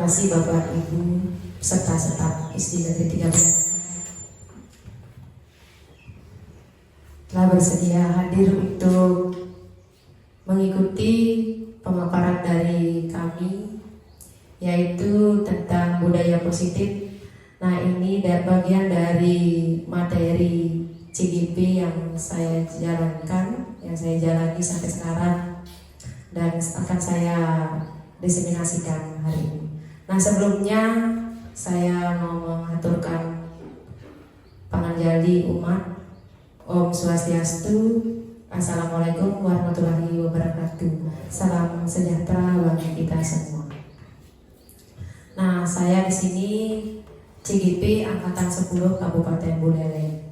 kasih Bapak Ibu serta staf SD Negeri 13 telah bersedia hadir untuk mengikuti pemaparan dari kami, yaitu tentang budaya positif. Nah, ini bagian dari materi CGP yang saya jalankan, yang saya jalani sampai sekarang, dan akan saya diseminasikan hari ini. Nah, sebelumnya saya mau mengaturkan panganjali umat. Om Swastiastu, Assalamualaikum warahmatullahi wabarakatuh. Salam sejahtera bagi kita semua. Nah, saya di sini CGP Angkatan 10 Kabupaten Buleleng.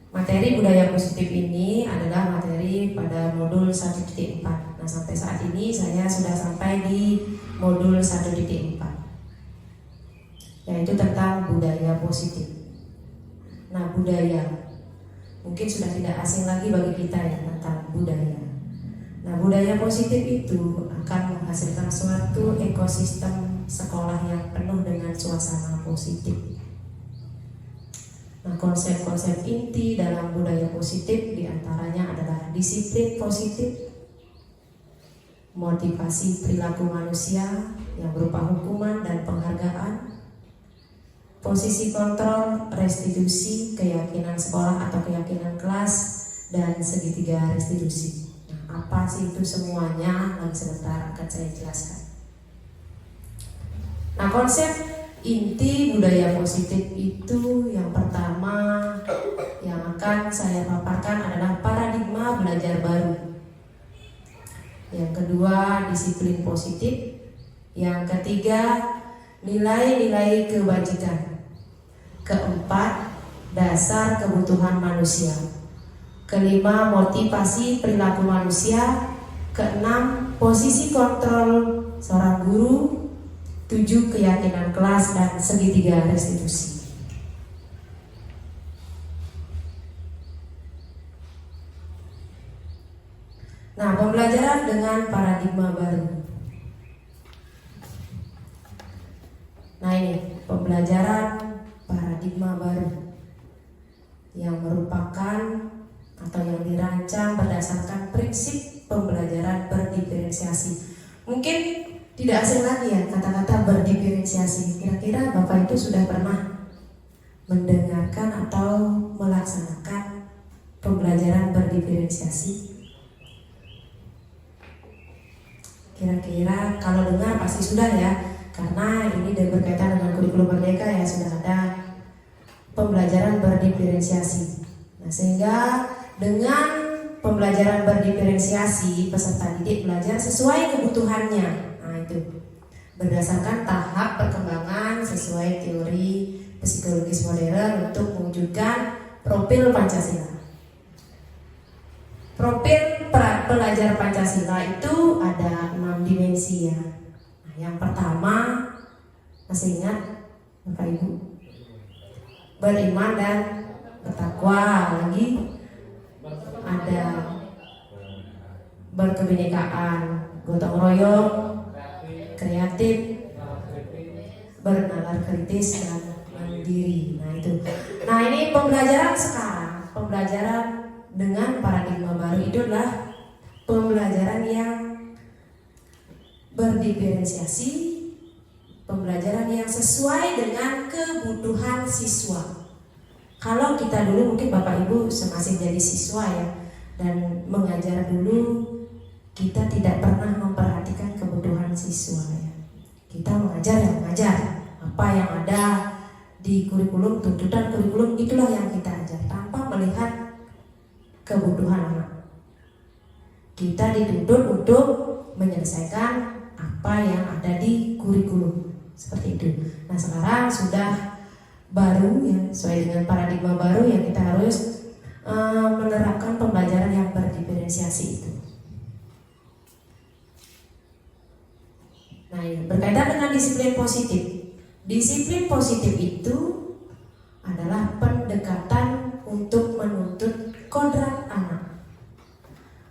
Materi budaya positif ini adalah materi pada modul 1.4. Nah, sampai saat ini saya sudah sampai di modul 1.4, yaitu tentang budaya positif. Nah, budaya mungkin sudah tidak asing lagi bagi kita ya, tentang budaya. Nah, budaya positif itu akan menghasilkan suatu ekosistem sekolah yang penuh dengan suasana positif. Nah, konsep-konsep inti dalam budaya positif diantaranya adalah disiplin positif, motivasi perilaku manusia yang berupa hukuman dan penghargaan, posisi kontrol, restitusi, keyakinan sekolah atau keyakinan kelas, dan segitiga restitusi. Nah, apa sih itu semuanya? Nanti sebentar akan saya jelaskan. Nah, konsep inti budaya positif itu yang pertama yang akan saya paparkan adalah paradigma belajar baru. Yang kedua, disiplin positif. Yang ketiga, nilai-nilai kebajikan. Keempat, dasar kebutuhan manusia. Kelima, motivasi perilaku manusia. Keenam, posisi kontrol seorang guru. 7, keyakinan kelas, dan segitiga restitusi. Nah, pembelajaran dengan paradigma baru. Nah, ini pembelajaran paradigma baru yang merupakan atau yang dirancang berdasarkan prinsip pembelajaran berdiferensiasi. Mungkin tidak asing lagi ya kata-kata berdiferensiasi. Kira-kira Bapak itu sudah pernah mendengarkan atau melaksanakan pembelajaran berdiferensiasi? Kira-kira kalau dengar pasti sudah ya, karena ini berkaitan dengan kurikulum merdeka ya, sudah ada pembelajaran berdiferensiasi. Nah, sehingga dengan pembelajaran berdiferensiasi peserta didik belajar sesuai kebutuhannya. Itu berdasarkan tahap perkembangan sesuai teori psikologis modern untuk mewujudkan profil Pancasila. Profil pelajar Pancasila itu ada 6 dimensi ya. Nah, yang pertama, masih ingat Bapak Ibu? Beriman dan bertakwa. Lagi ada berkebinekaan, gotong royong, kreatif, bernalar kritis, dan mandiri. Nah, itu. Nah, ini pembelajaran sekarang, pembelajaran dengan paradigma baru itu adalah pembelajaran yang berdiferensiasi, pembelajaran yang sesuai dengan kebutuhan siswa. Kalau kita dulu mungkin Bapak Ibu masih jadi siswa ya, dan mengajar dulu, kita tidak pernah memperhatikan kebutuhan siswa ya. Kita mengajar yang mengajar, apa yang ada di kurikulum, tuntutan kurikulum itulah yang kita ajar tanpa melihat kebutuhan anak. Kita dituntut untuk menyelesaikan apa yang ada di kurikulum, seperti itu. Nah, sekarang sudah baru ya, sesuai dengan paradigma baru yang kita harus menerapkan pembelajaran yang berdiferensiasi itu. Nah, ini berkaitan dengan disiplin positif. Disiplin positif itu adalah pendekatan untuk menuntut kodrat anak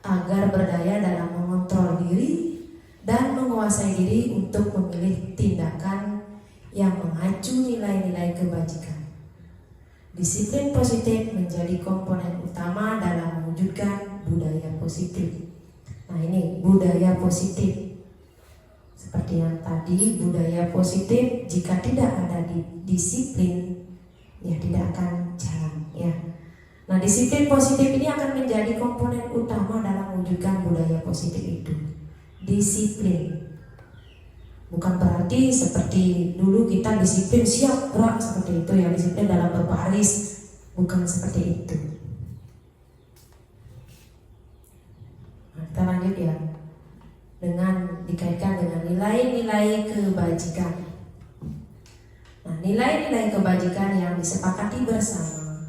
agar berdaya dalam mengontrol diri dan mengontrol menguasai diri untuk memilih tindakan yang mengacu nilai-nilai kebajikan. Disiplin positif menjadi komponen utama dalam mewujudkan budaya positif. Nah, ini budaya positif. Seperti yang tadi, budaya positif jika tidak ada disiplin, ya tidak akan jalan, ya. Nah, disiplin positif ini akan menjadi komponen utama dalam mewujudkan budaya positif itu. Disiplin. Bukan berarti seperti dulu kita disiplin siap gerak seperti itu, yang disiplin dalam berbaris, bukan seperti itu. Nah, kita lanjut ya, dengan dikaitkan dengan nilai-nilai kebajikan. Nah, nilai-nilai kebajikan yang disepakati bersama,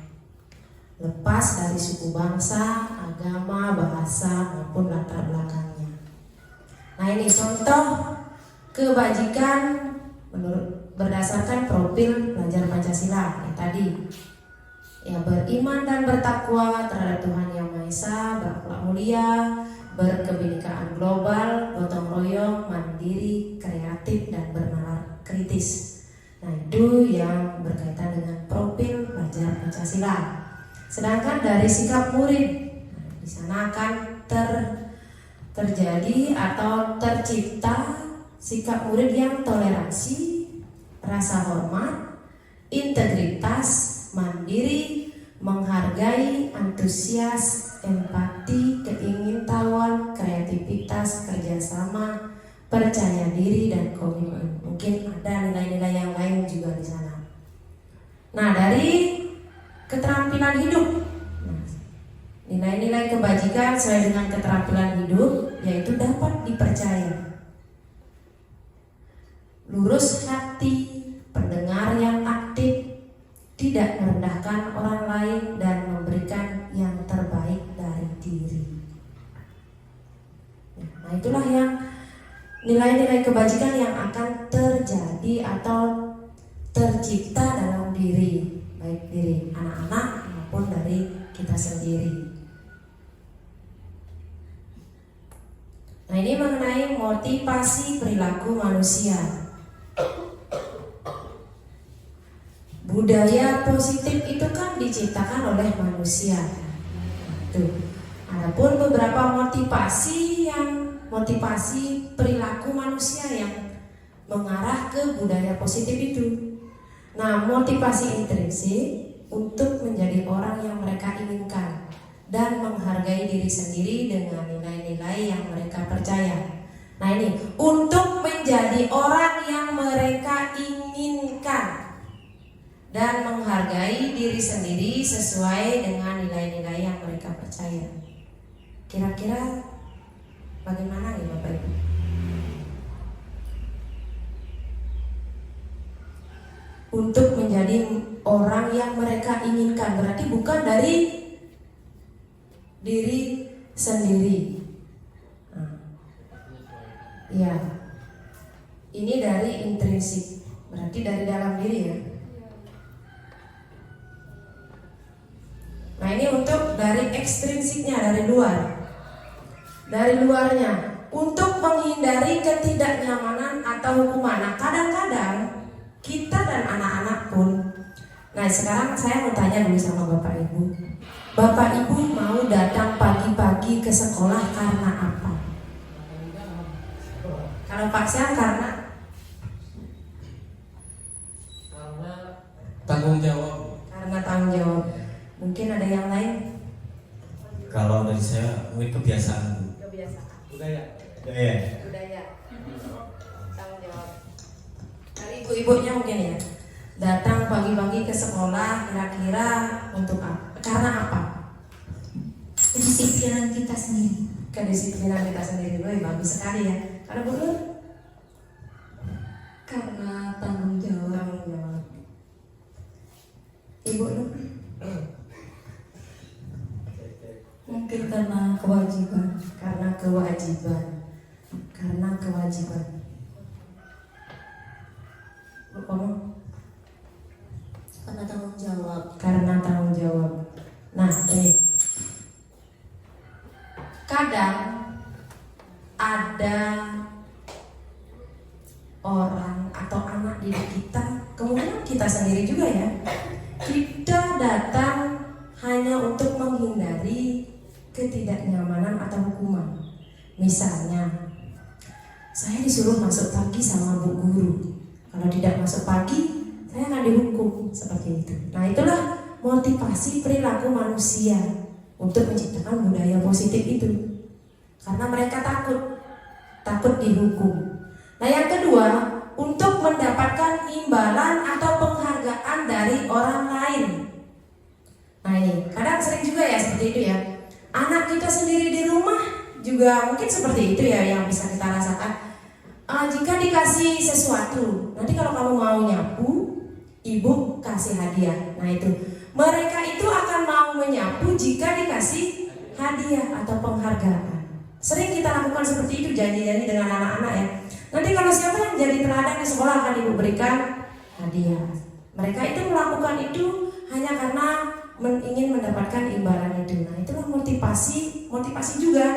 lepas dari suku bangsa, agama, bahasa maupun latar belakangnya. Nah, ini contoh kebajikan menurut berdasarkan profil pelajar Pancasila yang tadi, ya, beriman dan bertakwa terhadap Tuhan Yang Maha Esa, berakhlak mulia, berkebinekaan global, gotong royong, mandiri, kreatif, dan bernalar kritis. Nah, itu yang berkaitan dengan profil pelajar Pancasila. Sedangkan dari sikap murid, nah, di sana akan terjadi atau tercipta sikap murid yang toleransi, rasa hormat, integritas, mandiri, menghargai, antusias, empati, keingintahuan, kreativitas, kerjasama, percaya diri, dan komitmen. Mungkin ada nilai-nilai yang lain juga di sana. Nah, dari keterampilan hidup, nilai-nilai kebajikan sesuai dengan keterampilan hidup, yaitu dapat dipercaya, lurus hati, pendengar yang aktif, tidak merendahkan orang lain, dan memberikan yang terbaik dari diri. Nah, itulah yang nilai-nilai kebajikan yang akan terjadi atau tercipta dalam diri, baik diri anak-anak maupun dari kita sendiri. Nah, ini mengenai motivasi perilaku manusia. Budaya positif itu kan diciptakan oleh manusia. Tuh. Adapun beberapa motivasi perilaku manusia yang mengarah ke budaya positif itu. Nah, motivasi intrinsik untuk menjadi orang yang mereka inginkan dan menghargai diri sendiri dengan nilai-nilai yang mereka percaya. Nah, ini untuk menjadi orang yang mereka inginkan dan menghargai diri sendiri sesuai dengan nilai-nilai yang mereka percaya. Kira-kira bagaimana nih Bapak Ibu? Untuk menjadi orang yang mereka inginkan, berarti bukan dari diri sendiri. Ya, ini dari intrinsik, berarti dari dalam diri ya. Nah, ini untuk dari ekstrinsiknya, dari luar. Dari luarnya, untuk menghindari ketidaknyamanan atau hukuman. Nah, kadang-kadang kita dan anak-anak pun. Nah, sekarang saya mau tanya dulu sama Bapak Ibu. Bapak Ibu mau datang pagi-pagi ke sekolah karena apa? Kalau Pak Syam karena tanggung jawab. Karena tanggung jawab. Mungkin ada yang lain? Kalau dari saya mungkin kebiasaan. Budaya. Tanggung jawab. Dari ibu-ibunya mungkin ya. Datang pagi-pagi ke sekolah kira-kira untuk apa? Karena apa? Kedisiplinan kita sendiri. Kedisiplinan kita sendiri. Wih, bagus sekali ya. Kalau Bu Nur? Karena tanggung jawab. Tanggung jawab. Ibu Nur? Mungkin karena kewajiban. Karena kewajiban. Karena kewajiban. Bu Kono? Karena tanggung jawab. Karena tanggung jawab. Nah, ini kadang ada menghindari ketidaknyamanan atau hukuman. Misalnya, saya disuruh masuk pagi sama Bu Guru. Kalau tidak masuk pagi, saya akan dihukum seperti itu. Nah, itulah motivasi perilaku manusia untuk menciptakan budaya positif itu. Karena mereka takut dihukum. Nah, yang kedua, untuk mendapatkan imbalan atau penghargaan dari orang lain. Nah, ini kadang sering juga ya seperti itu ya. Anak kita sendiri di rumah juga mungkin seperti itu ya yang bisa kita rasakan. Jika dikasih sesuatu, nanti kalau kamu mau nyapu, ibu kasih hadiah. Nah, itu mereka itu akan mau menyapu jika dikasih hadiah atau penghargaan. Sering kita lakukan seperti itu, janji-janji dengan anak-anak ya. Nanti kalau siapa yang jadi teladan di sekolah akan ibu berikan hadiah. Mereka itu melakukan itu hanya karena ingin mendapatkan imbalan itu. Nah, itulah motivasi juga.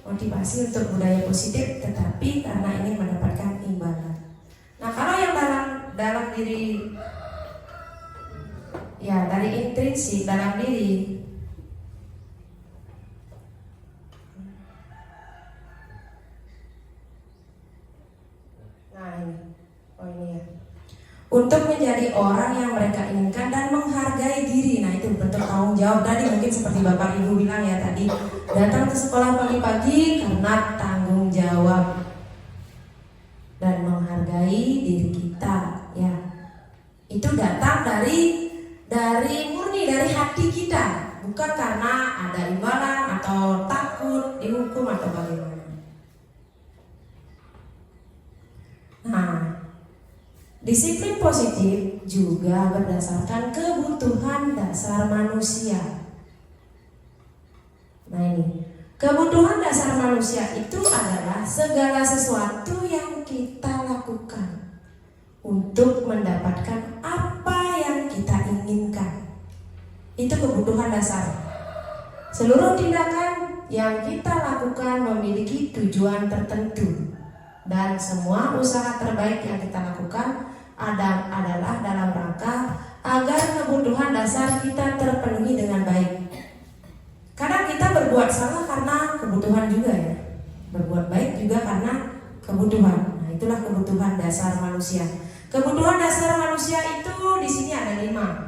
Motivasi untuk budaya positif, tetapi karena ingin mendapatkan imbalan. Nah, kalau yang dalam diri, ya dari intrinsik dalam diri, nah ini ya, untuk menjadi orang yang mereka inginkan dan menghargai diri. Nah, itu bentuk tanggung jawab tadi, mungkin seperti Bapak Ibu bilang ya tadi, datang ke sekolah pagi-pagi karena tanggung jawab dan menghargai diri kita ya. Itu datang dari murni dari hati kita, bukan karena ada imbalan atau takut dihukum atau bagaimana. Nah, disiplin positif juga berdasarkan kebutuhan dasar manusia. Nah, ini kebutuhan dasar manusia itu adalah segala sesuatu yang kita lakukan untuk mendapatkan apa yang kita inginkan. Itu kebutuhan dasar. Seluruh tindakan yang kita lakukan memiliki tujuan tertentu, dan semua usaha terbaik yang kita lakukan adalah dalam rangka agar kebutuhan dasar kita terpenuhi dengan baik. Kadang kita berbuat salah karena kebutuhan juga ya, berbuat baik juga karena kebutuhan. Nah, itulah kebutuhan dasar manusia. Kebutuhan dasar manusia itu di sini ada 5.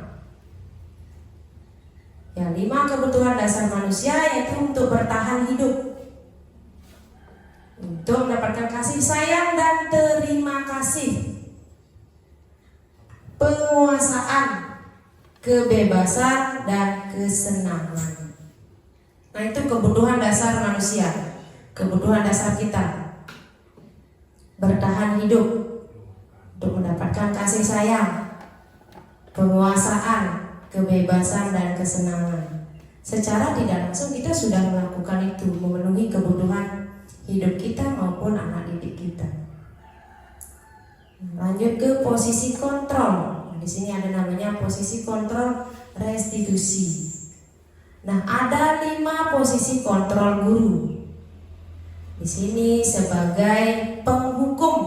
Ya, 5 kebutuhan dasar manusia, yaitu untuk bertahan hidup, untuk mendapatkan kasih sayang dan terima kasih, penguasaan, kebebasan, dan kesenangan. Nah, itu kebutuhan dasar manusia, kebutuhan dasar kita. Bertahan hidup untuk mendapatkan kasih sayang, penguasaan, kebebasan, dan kesenangan. Secara tidak langsung kita sudah melakukan itu, memenuhi kebutuhan hidup kita maupun anak didik kita. Lanjut ke posisi kontrol. Di sini ada namanya posisi kontrol restitusi. Nah, ada 5 posisi kontrol guru. Di sini sebagai penghukum,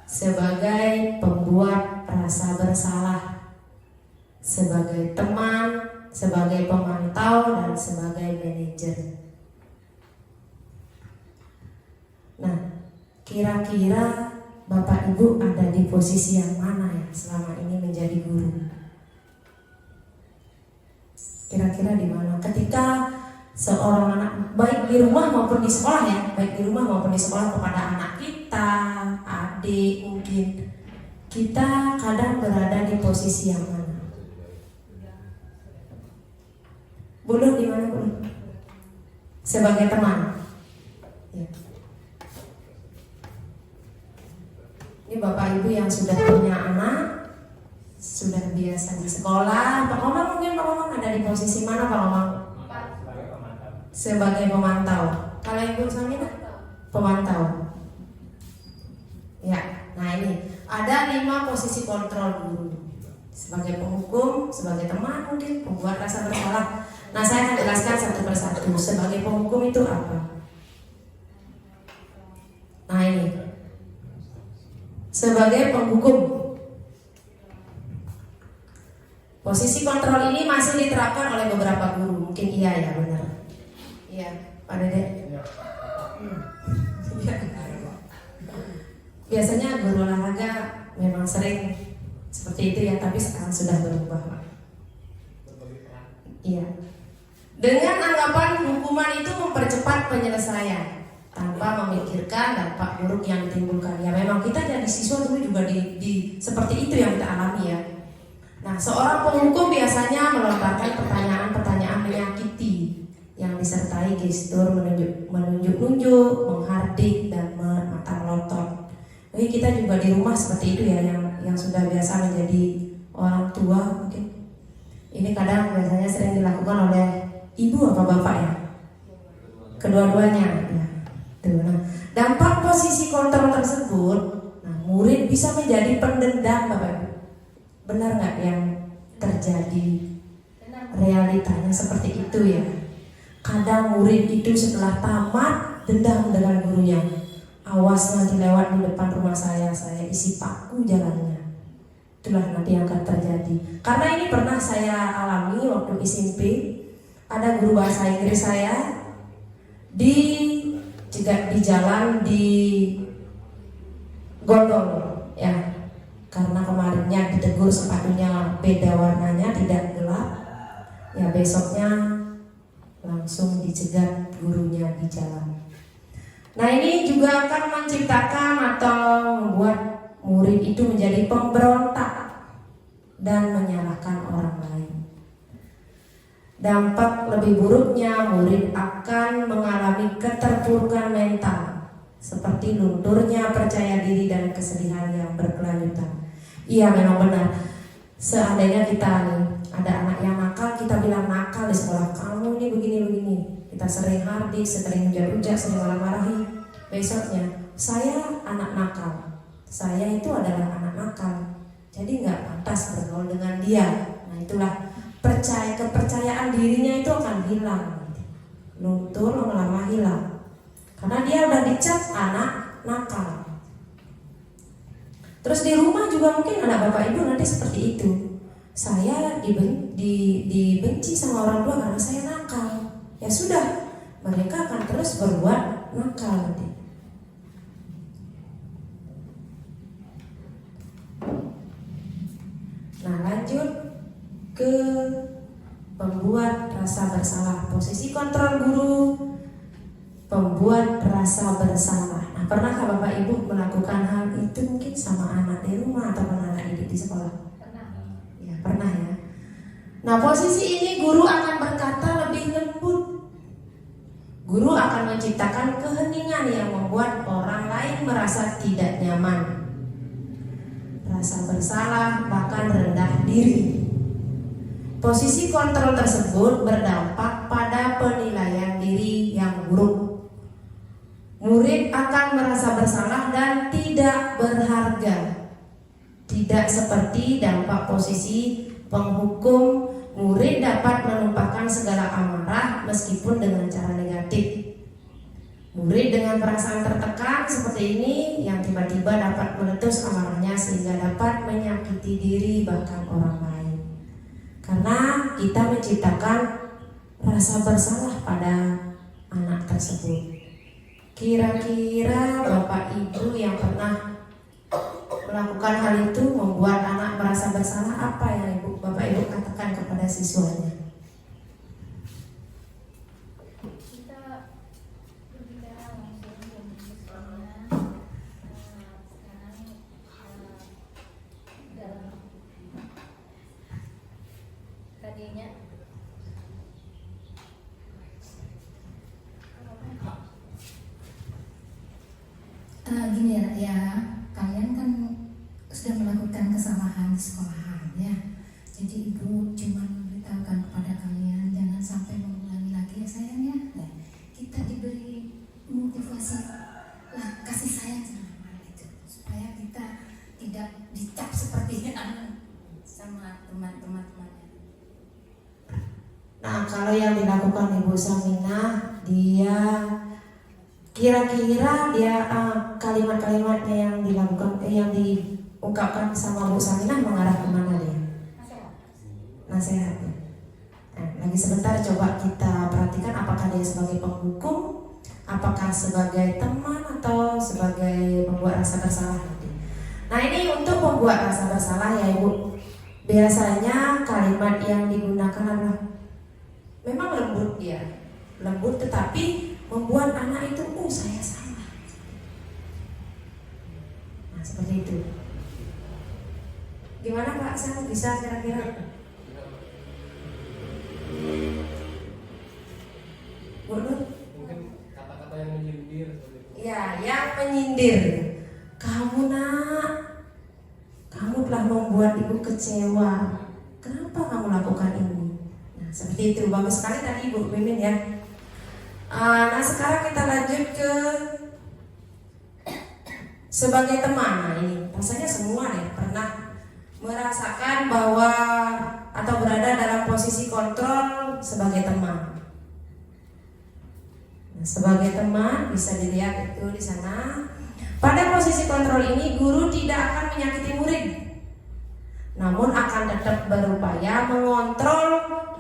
sebagai pembuat rasa bersalah, sebagai teman, sebagai pemantau, dan sebagai manajer. Nah, kira-kira Bapak Ibu ada di posisi yang mana ya selama ini menjadi guru? Kira-kira di mana? Ketika seorang anak, baik di rumah maupun di sekolah ya, baik di rumah maupun di sekolah, kepada anak kita, adik mungkin, kita kadang berada di posisi yang mana? Buluh di mana, Buluh? Sebagai teman. Ya. Ini Bapak Ibu yang sudah punya anak, sudah biasa di sekolah. Pak Omar mungkin Pak Omar ada di posisi mana Pak Omar? Sebagai pemantau. Kalau Ibu Samina? Pemantau. Ya, nah ini ada 5 posisi kontrol guru. Sebagai penghukum, sebagai teman mungkin, pembuat rasa bersalah. Nah, saya akan jelaskan satu persatu. Sebagai penghukum itu apa? Nah, ini sebagai penghukum, Posisi kontrol ini masih diterapkan oleh beberapa guru. Mungkin iya ya, benar. Iya, Pak Dede. Biasanya guru olahraga memang sering seperti itu ya, tapi sekarang sudah berubah. Iya. Dengan anggapan hukuman itu mempercepat penyelesaian tanpa memikirkan dampak buruk yang ditimbulkan. Ya memang kita jadi siswa dulu juga di seperti itu yang kita alami ya. Nah, seorang penghukum biasanya melontarkan pertanyaan-pertanyaan menyakiti yang disertai gestur menunjuk-nunjuk, menghardik dan mata melotot. Jadi kita juga di rumah seperti itu ya, yang sudah biasa menjadi orang tua mungkin. Ini kadang biasanya sering dilakukan oleh ibu atau bapak ya, kedua-duanya. Ya. Nah, dampak posisi kontrol tersebut, nah, murid bisa menjadi pendendam, Bapak Ibu. Benar nggak yang terjadi? Realitanya seperti itu ya. Kadang murid itu setelah tamat dendam dengan gurunya. Awas nanti lewat di depan rumah saya isi paku jalannya. Itulah nanti yang akan terjadi. Karena ini pernah saya alami waktu SMP. Ada guru bahasa Inggris saya di jalan di gondol ya, karena kemarinnya ditegur sepatunya beda warnanya, tidak gelap ya, besoknya langsung dicegat gurunya di jalan. Nah, ini juga akan menciptakan atau membuat murid itu menjadi pemberontak dan menyalahkan orang lain. Dampak lebih buruknya, murid akan mengalami keterpurukan mental seperti lunturnya percaya diri dan kesedihan yang berkelanjutan. Iya, memang benar. Seandainya kita nih ada anak yang nakal, kita bilang nakal di sekolah, kamu ini begini-begini. Kita sering hardik, sering hujat-hujat, sering marah-marahi. Besoknya, saya anak nakal. Saya itu adalah anak nakal. Jadi nggak pantas bergaul dengan dia. Nah, itulah kepercayaan dirinya itu akan hilang, luntur lama-lama hilang, karena dia udah dicap anak nakal. Terus di rumah juga mungkin anak bapak ibu nanti seperti itu. Saya dibenci sama orang tua karena saya nakal. Ya sudah, mereka akan terus berbuat nakal nanti. Nah, lanjut ke pembuat rasa bersalah. Posisi kontrol guru, pembuat rasa bersalah. Nah, pernahkah Bapak Ibu melakukan hal itu mungkin sama anak di rumah atau anak didik di sekolah? Pernah. Ya, pernah ya. Nah, posisi ini guru akan berkata lebih lembut. Guru akan menciptakan keheningan yang membuat orang lain merasa tidak nyaman, rasa bersalah, bahkan rendah diri. Posisi kontrol tersebut berdampak pada penilaian diri yang buruk. Murid akan merasa bersalah dan tidak berharga. Tidak seperti dampak posisi penghukum, murid dapat menumpahkan segala amarah meskipun dengan cara negatif. Murid dengan perasaan tertekan seperti ini yang tiba-tiba dapat meletus amarahnya sehingga dapat menyakiti diri bahkan orang lain. Karena kita menciptakan rasa bersalah pada anak tersebut. Kira-kira Bapak Ibu yang pernah melakukan hal itu membuat anak merasa bersalah, apa yang Bapak Ibu katakan kepada siswanya? Gini ya, kalian kan sudah melakukan kesalahan di sekolahan ya. Jadi ibu cuma memberitahukan kepada kalian jangan sampai mengulangi lagi ya sayang ya. Nah, kita diberi motivasi lah, kasih sayang gitu, supaya kita tidak dicap seperti sama teman-temannya. Nah, kalau yang dilakukan Ibu Saminah, dia kira-kira dia kalimat-kalimatnya yang dilakukan yang diungkapkan sama Bu Saminah mengarah kemana dia? penasehat. Nah, lagi sebentar coba kita perhatikan apakah dia sebagai penghukum, apakah sebagai teman, atau sebagai pembuat rasa bersalah nanti. Nah, ini untuk pembuat rasa bersalah ya Ibu. Biasanya kalimat yang digunakan adalah memang lembut dia, lembut tetapi membuat anak itu, saya salah. Nah, seperti itu. Gimana Pak? Saya bisa kira-kira? Mungkin kata-kata yang menyindir. Ya, yang menyindir. Kamu nak, kamu telah membuat ibu kecewa. Kenapa kamu lakukan ini? Nah, seperti itu. Bagus sekali tadi Ibu Mimin ya. Nah, sekarang kita lanjut ke sebagai teman. Nah, ini rasanya semua nih pernah merasakan bahwa atau berada dalam posisi kontrol sebagai teman. Nah, sebagai teman bisa dilihat itu di sana. Pada posisi kontrol ini guru tidak akan menyakiti murid, namun akan tetap berupaya mengontrol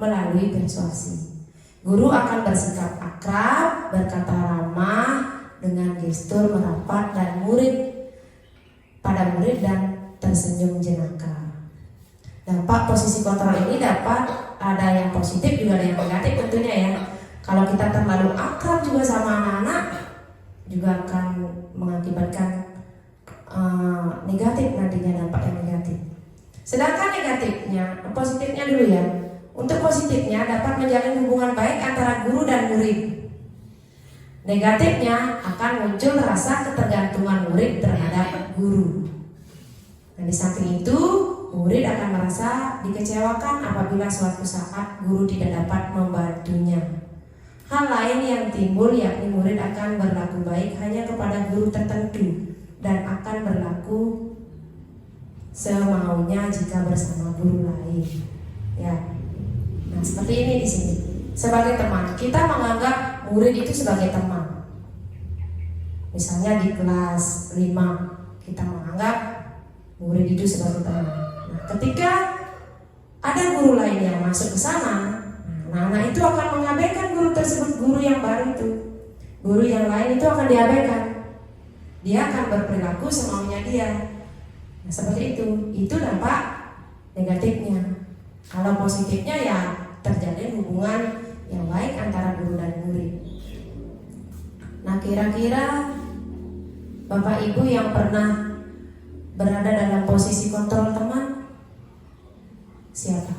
melalui persuasi. Guru akan bersikap akrab, berkata ramah, dengan gestur merapat dan pada murid dan tersenyum jenaka. Dampak posisi kontrol ini dapat ada yang positif juga ada yang negatif tentunya ya. Kalau kita terlalu akrab juga sama anak-anak juga akan mengakibatkan negatif nantinya, dampak yang negatif. Sedangkan negatifnya, positifnya dulu ya. Untuk positifnya dapat menjalin hubungan baik antara guru dan murid. Negatifnya akan muncul rasa ketergantungan murid terhadap guru. Nah, di samping itu, murid akan merasa dikecewakan apabila suatu saat guru tidak dapat membantunya. Hal lain yang timbul yakni murid akan berlaku baik hanya kepada guru tertentu dan akan berlaku semaunya jika bersama guru lain. Ya. Nah, seperti ini di sini. Sebagai teman, kita menganggap murid itu sebagai teman. Misalnya di kelas 5, kita menganggap murid itu sebagai teman. Nah, ketika ada guru lain yang masuk ke sana, anak-anak itu akan mengabaikan guru tersebut, guru yang baru itu. Guru yang lain itu akan diabaikan. Dia akan berperilaku semaunya dia. Nah, seperti itu. Itu dampak negatifnya. Kalau positifnya ya terjadi hubungan yang baik antara guru dan murid. Nah, kira-kira Bapak Ibu yang pernah berada dalam posisi kontrol teman siapa?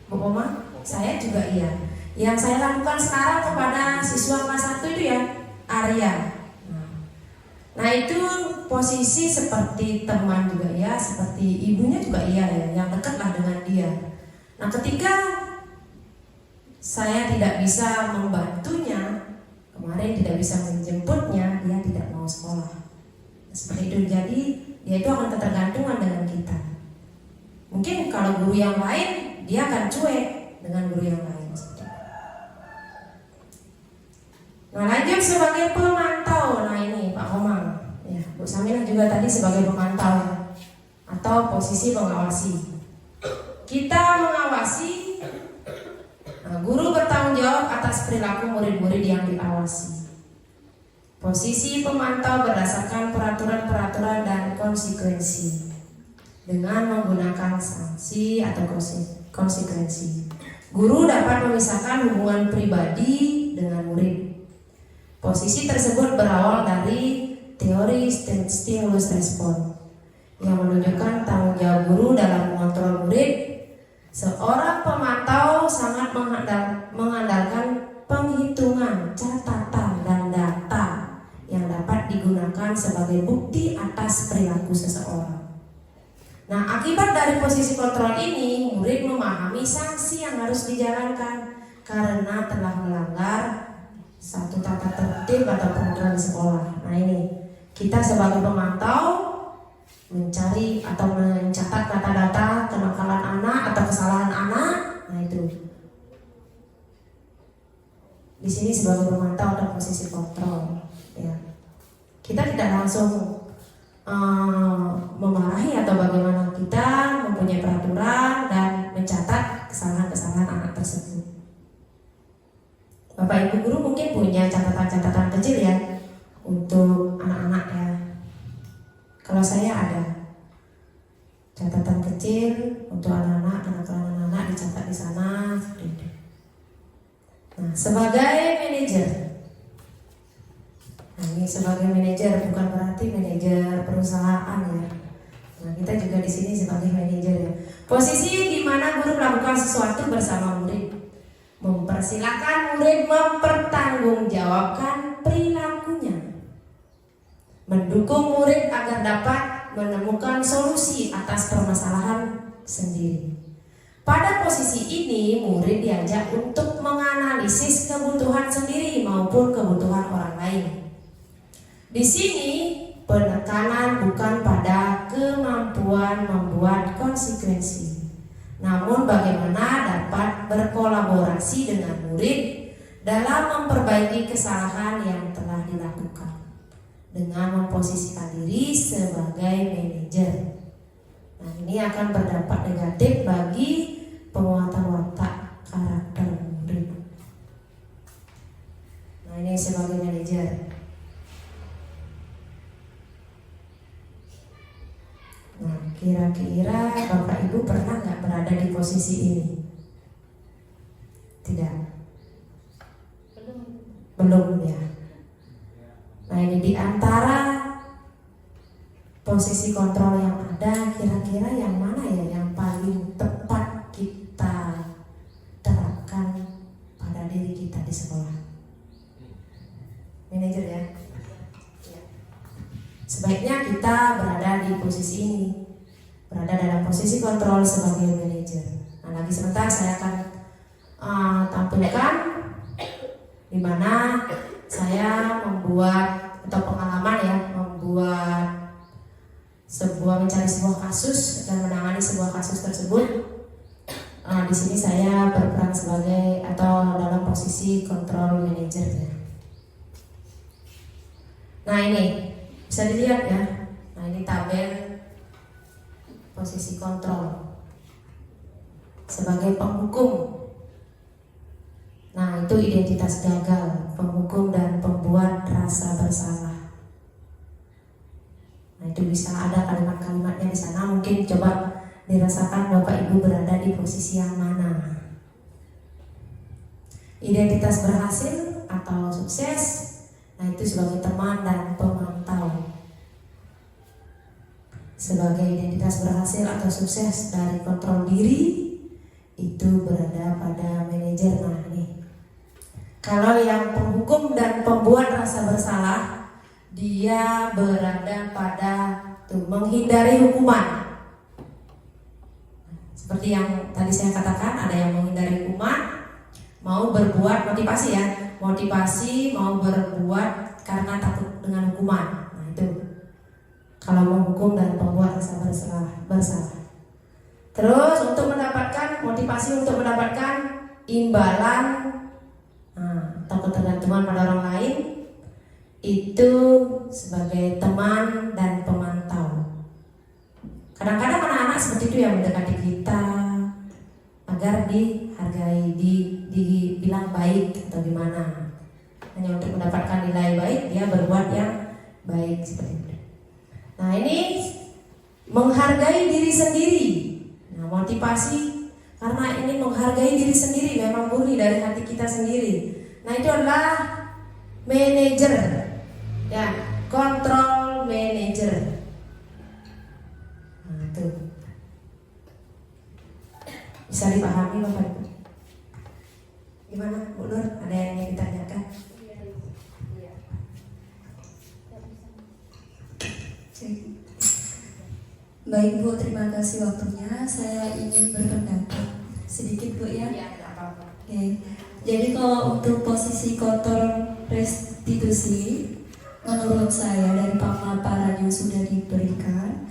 Bu Oma? Saya juga iya. Yang saya lakukan sekarang kepada siswa kelas 1 itu ya Arya. Nah, itu posisi seperti teman juga ya, seperti ibunya juga iya ya, yang dekatlah dengan dia. Nah, ketika saya tidak bisa membantunya, kemarin tidak bisa menjemputnya, dia tidak mau sekolah. Seperti itu, jadi dia itu akan ketergantungan dengan kita. Mungkin kalau guru yang lain, dia akan cuek dengan guru yang lain. Nah, lanjut sebagai pemantau. Nah, ini Pak Komang, ya, Bu Saminah juga tadi sebagai pemantau atau posisi pengawasi. Kita mengawasi. Nah, guru bertanggung jawab atas perilaku murid-murid yang diawasi. Posisi pemantau berdasarkan peraturan-peraturan dan konsekuensi dengan menggunakan sanksi atau konsekuensi. Guru dapat memisahkan hubungan pribadi dengan murid. Posisi tersebut berawal dari teori stimulus respon yang menunjukkan tanggung jawab guru dalam mengontrol murid. Seorang pemantau sangat mengandalkan penghitungan, catatan, dan data yang dapat digunakan sebagai bukti atas perilaku seseorang. Nah, akibat dari posisi kontrol ini, murid memahami sanksi yang harus dijalankan karena telah melanggar satu tata tertib atau peraturan di sekolah. Nah, ini kita sebagai pemantau mencari atau mencatat data-data kenakalan anak atau kesalahan anak. Nah, itu di sini sebagai pemantau atau posisi kontrol. Ya, kita tidak langsung memarahi atau bagaimana, kita mempunyai peraturan dan mencatat kesalahan-kesalahan anak tersebut. Bapak Ibu guru mungkin punya catatan-catatan kecil ya untuk anak-anak ya. Kalau saya ada catatan kecil untuk anak-anak, kenakalan anak-anak dicatat di sana. Nah, sebagai manajer, nah ini sebagai manajer bukan berarti manajer perusahaan ya. Nah, kita juga di sini sebagai manajer ya. Posisi di mana guru melakukan sesuatu bersama murid, mempersilahkan murid mempertanggungjawabkan perilakunya, mendukung murid agar dapat menemukan solusi atas permasalahan sendiri. Pada posisi ini, murid diajak untuk menganalisis kebutuhan sendiri maupun kebutuhan orang lain. Di sini, penekanan bukan pada kemampuan membuat konsekuensi, namun bagaimana dapat berkolaborasi dengan murid dalam memperbaiki kesalahan yang telah dilakukan dengan memposisikan diri sebagai manajer. Nah, ini akan berdampak negatif bagi penguatan watak karakter murid. Nah, ini sebagai manajer. Nah, kira-kira Bapak Ibu pernah nggak berada di posisi ini? Tidak. Belum ya. Nah, ini di antara posisi kontrol yang ada, kira-kira yang mana ya yang paling tepat kita terapkan pada diri kita di sekolah? Manajer ya. Sebaiknya kita berada di posisi ini, berada dalam posisi kontrol sebagai manajer. Nah, lagi sebentar saya akan tampilkan di mana saya membuat atau pengalaman ya, mencari sebuah kasus dan menangani sebuah kasus tersebut. Di sini saya berperan sebagai atau dalam posisi kontrol manajernya. Nah, ini bisa dilihat ya. Nah, ini tabel posisi kontrol sebagai penghukum. Nah, itu identitas gagal, penghukum dan pembuat rasa bersalah. Nah, itu bisa ada kalimat-kalimatnya di sana. Mungkin coba dirasakan Bapak Ibu berada di posisi yang mana. Identitas berhasil atau sukses. Nah, itu sebagai teman dan pemantau. Sebagai identitas berhasil atau sukses dari kontrol diri, itu berada pada manajer. Nah, ini kalau yang penghukum dan pembuat rasa bersalah, dia berada pada menghindari hukuman. Seperti yang tadi saya katakan, ada yang menghindari hukuman, mau berbuat motivasi ya, motivasi mau berbuat karena takut dengan hukuman. Nah, itu kalau menghukum dan pembuat rasa bersalah. Terus untuk mendapatkan motivasi, untuk mendapatkan imbalan atau ketergantungan pada orang lain, itu sebagai teman dan pemantau. Kadang-kadang anak-anak seperti itu yang mendekati kita agar dihargai, dibilang baik atau gimana. Hanya untuk mendapatkan nilai baik, dia berbuat yang baik seperti itu. Nah, ini menghargai diri sendiri. Nah, motivasi karena ini menghargai diri sendiri memang murni dari hati kita sendiri. Nah, itu adalah manajer ya, kontrol manajer. Nah, itu bisa dipahami Bapak Ibu? Gimana Bu Nur? Ada yang ingin ditanyakan? Baik Bu, terima kasih waktunya. Saya ingin berpendapat sedikit Bu ya. Oke. Jadi kalau untuk posisi kontrol restitusi, menurut saya dari pemaparan yang sudah diberikan,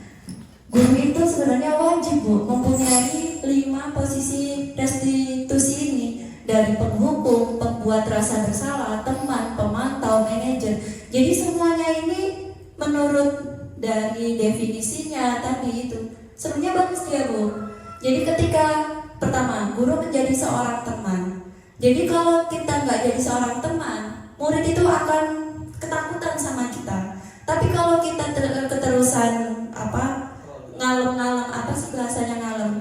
guru itu sebenarnya wajib Bu mempunyai 5 posisi restitusi ini, dari penghukum, pembuat rasa bersalah, teman, pemantau, manajer. Jadi semuanya ini menurut dari definisinya tadi itu sebenarnya bagus dia Bu. Jadi ketika pertama guru menjadi seorang teman. Jadi kalau kita nggak jadi seorang teman, murid itu akan ketakutan sama kita. Tapi kalau kita keterusan ngalem-ngalem, apa sih bahasanya ngalem?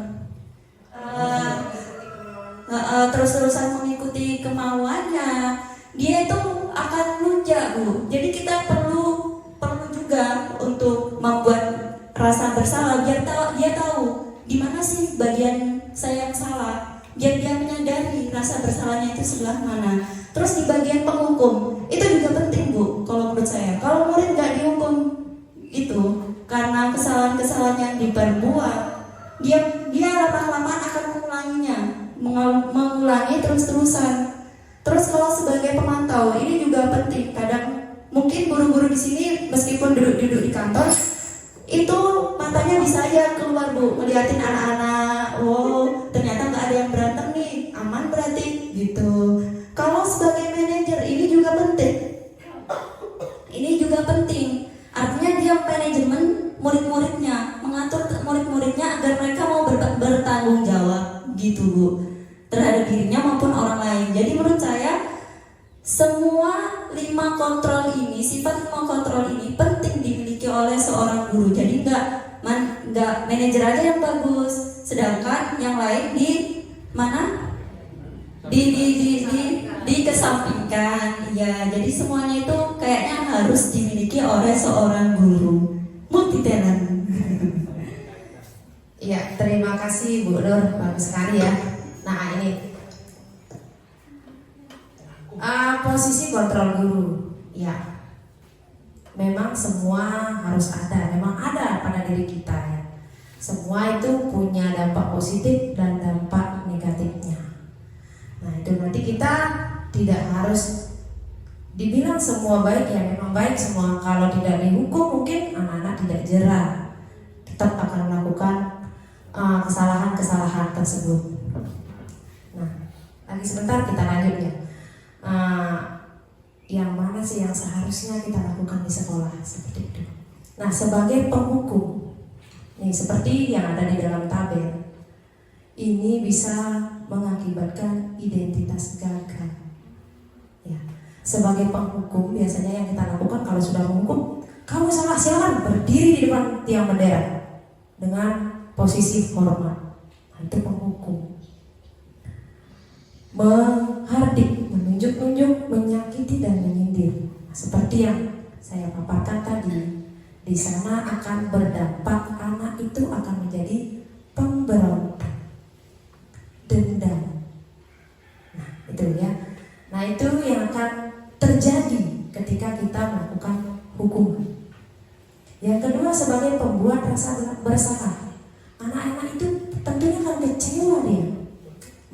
Terus-terusan mengikuti kemauannya, dia itu akan lunjak Bu. Jadi kita perlu juga untuk membuat rasa bersalah biar dia tahu di mana sih bagian saya yang salah, biar dia menyadari rasa bersalahnya itu sebelah mana. Terus di bagian penghukum itu juga penting Bu, kalau menurut saya. Kalau murid nggak dihukum itu karena kesalahan-kesalahan yang diperbuat, dia lama-lamaan akan mengulangi terus-terusan. Terus kalau sebagai pemantau ini juga penting. Kadang mungkin guru-guru di sini meskipun duduk di kantor itu matanya bisa aja keluar Bu, ngeliatin anak-anak, oh ternyata nggak ada yang berantem nih, aman berarti gitu. Kalau sebagai manajer ini juga penting. Artinya dia manajemen murid-muridnya, mengatur murid-muridnya agar mereka mau bertanggung jawab gitu Bu, terhadap dirinya maupun orang lain. Jadi menurut saya semua 5 kontrol ini, sifat 5 kontrol ini penting dimiliki oleh seorang guru. Jadi nggak manajer aja yang bagus, sedangkan yang lain di mana? Dikesampingkan. Ya, jadi semuanya itu kayaknya harus dimiliki oleh seorang guru. Multi talent. Ya, terima kasih Bu Nur, bagus sekali ya. Nah ini posisi kontrol guru, ya. Memang semua harus ada, memang ada pada diri kita ya. Semua itu punya dampak positif dan dampak negatifnya. Nah itu nanti kita tidak harus dibilang semua baik, ya memang baik semua. Kalau tidak dihukum mungkin anak-anak tidak jerah, tetap akan melakukan kesalahan-kesalahan tersebut. Nah lagi sebentar kita lanjut ya. Yang mana sih yang seharusnya kita lakukan di sekolah seperti itu. Nah sebagai penghukum, nih seperti yang ada di dalam tabel, ini bisa mengakibatkan identitas gagal. Ya, sebagai penghukum biasanya yang kita lakukan kalau sudah menghukum, kamu salah, silakan berdiri di depan tiang bendera dengan posisi hormat. Itu penghukum. Menghardik, menunjuk-nunjuk, menyakiti dan menyindir. Seperti yang saya paparkan tadi, di sana akan berdampak anak itu akan menjadi pemberontak, dendam. Nah, itu ya. Nah, itu yang akan terjadi ketika kita melakukan hukuman. Yang kedua, sebagai pembuat rasa bersalah. Anak-anak itu tentunya akan kecewa dia,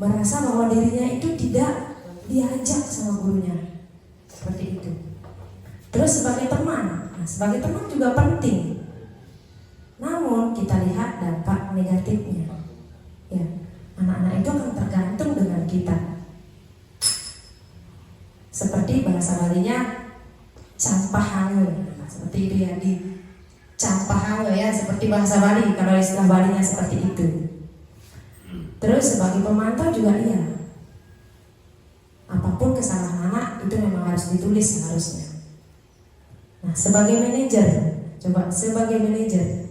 merasa bahwa dirinya itu tidak diajak sama gurunya. Seperti itu. Terus sebagai teman, nah sebagai teman juga penting. Namun kita lihat dampak negatifnya. Ya, anak-anak itu akan tergantung dengan kita. Seperti bahasa Balinya campahange. Nah, seperti itu ya, di campahange ya, seperti bahasa Bali. Kalau istilah Balinya seperti itu. Terus sebagai pemantau juga iya. Apapun kesalahan anak itu memang harus ditulis seharusnya. Nah, sebagai manajer, coba sebagai manajer.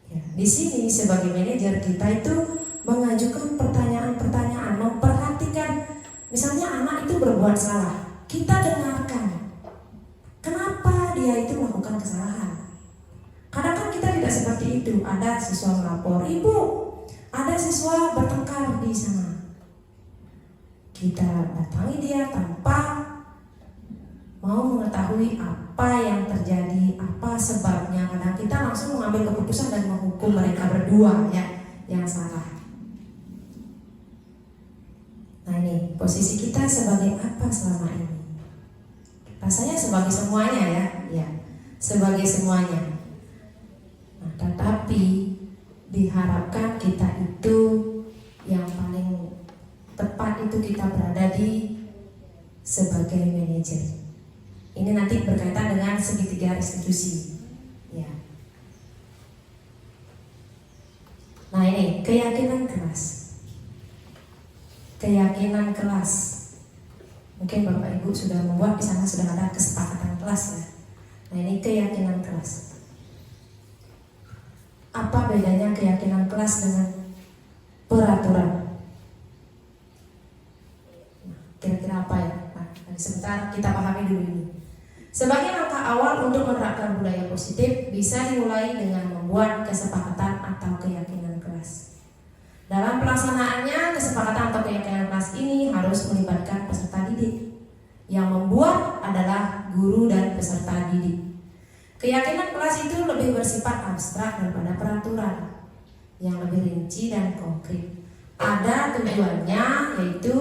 Ya, di sini sebagai manajer kita itu mengajukan pertanyaan-pertanyaan, memperhatikan. Misalnya anak itu berbuat salah, kita dengarkan. Kenapa dia itu melakukan kesalahan? Kadang kan kita tidak seperti itu. Ada siswa melapor, ibu, ada siswa bertengkar di sana. Kita datangi dia tanpa mau mengetahui apa yang terjadi, apa sebabnya. Karena kita langsung mengambil keputusan dan menghukum mereka berdua ya, yang salah. Nah ini posisi kita sebagai apa selama ini? Rasanya sebagai semuanya ya, sebagai semuanya. Nah, tetapi diharapkan kita itu yang paling tepat itu kita berada di sebagai manajer. Ini nanti berkaitan dengan segitiga restitusi. Ya. Nah ini keyakinan kelas. Keyakinan kelas. Mungkin Bapak Ibu sudah membuat di sana sudah ada kesepakatan kelas ya. Nah ini keyakinan kelas. Apa bedanya keyakinan kelas dengan peraturan? Nah, kira-kira apa ya? Nah, sebentar kita pahami dulu ini. Sebagai langkah awal untuk menerapkan budaya positif bisa dimulai dengan membuat kesepakatan atau keyakinan kelas. Dalam pelaksanaannya, kesepakatan atau keyakinan kelas ini harus melibatkan peserta didik. Yang membuat adalah guru dan peserta didik. Keyakinan kelas itu lebih bersifat abstrak daripada peraturan yang lebih rinci dan konkret. Ada tujuannya yaitu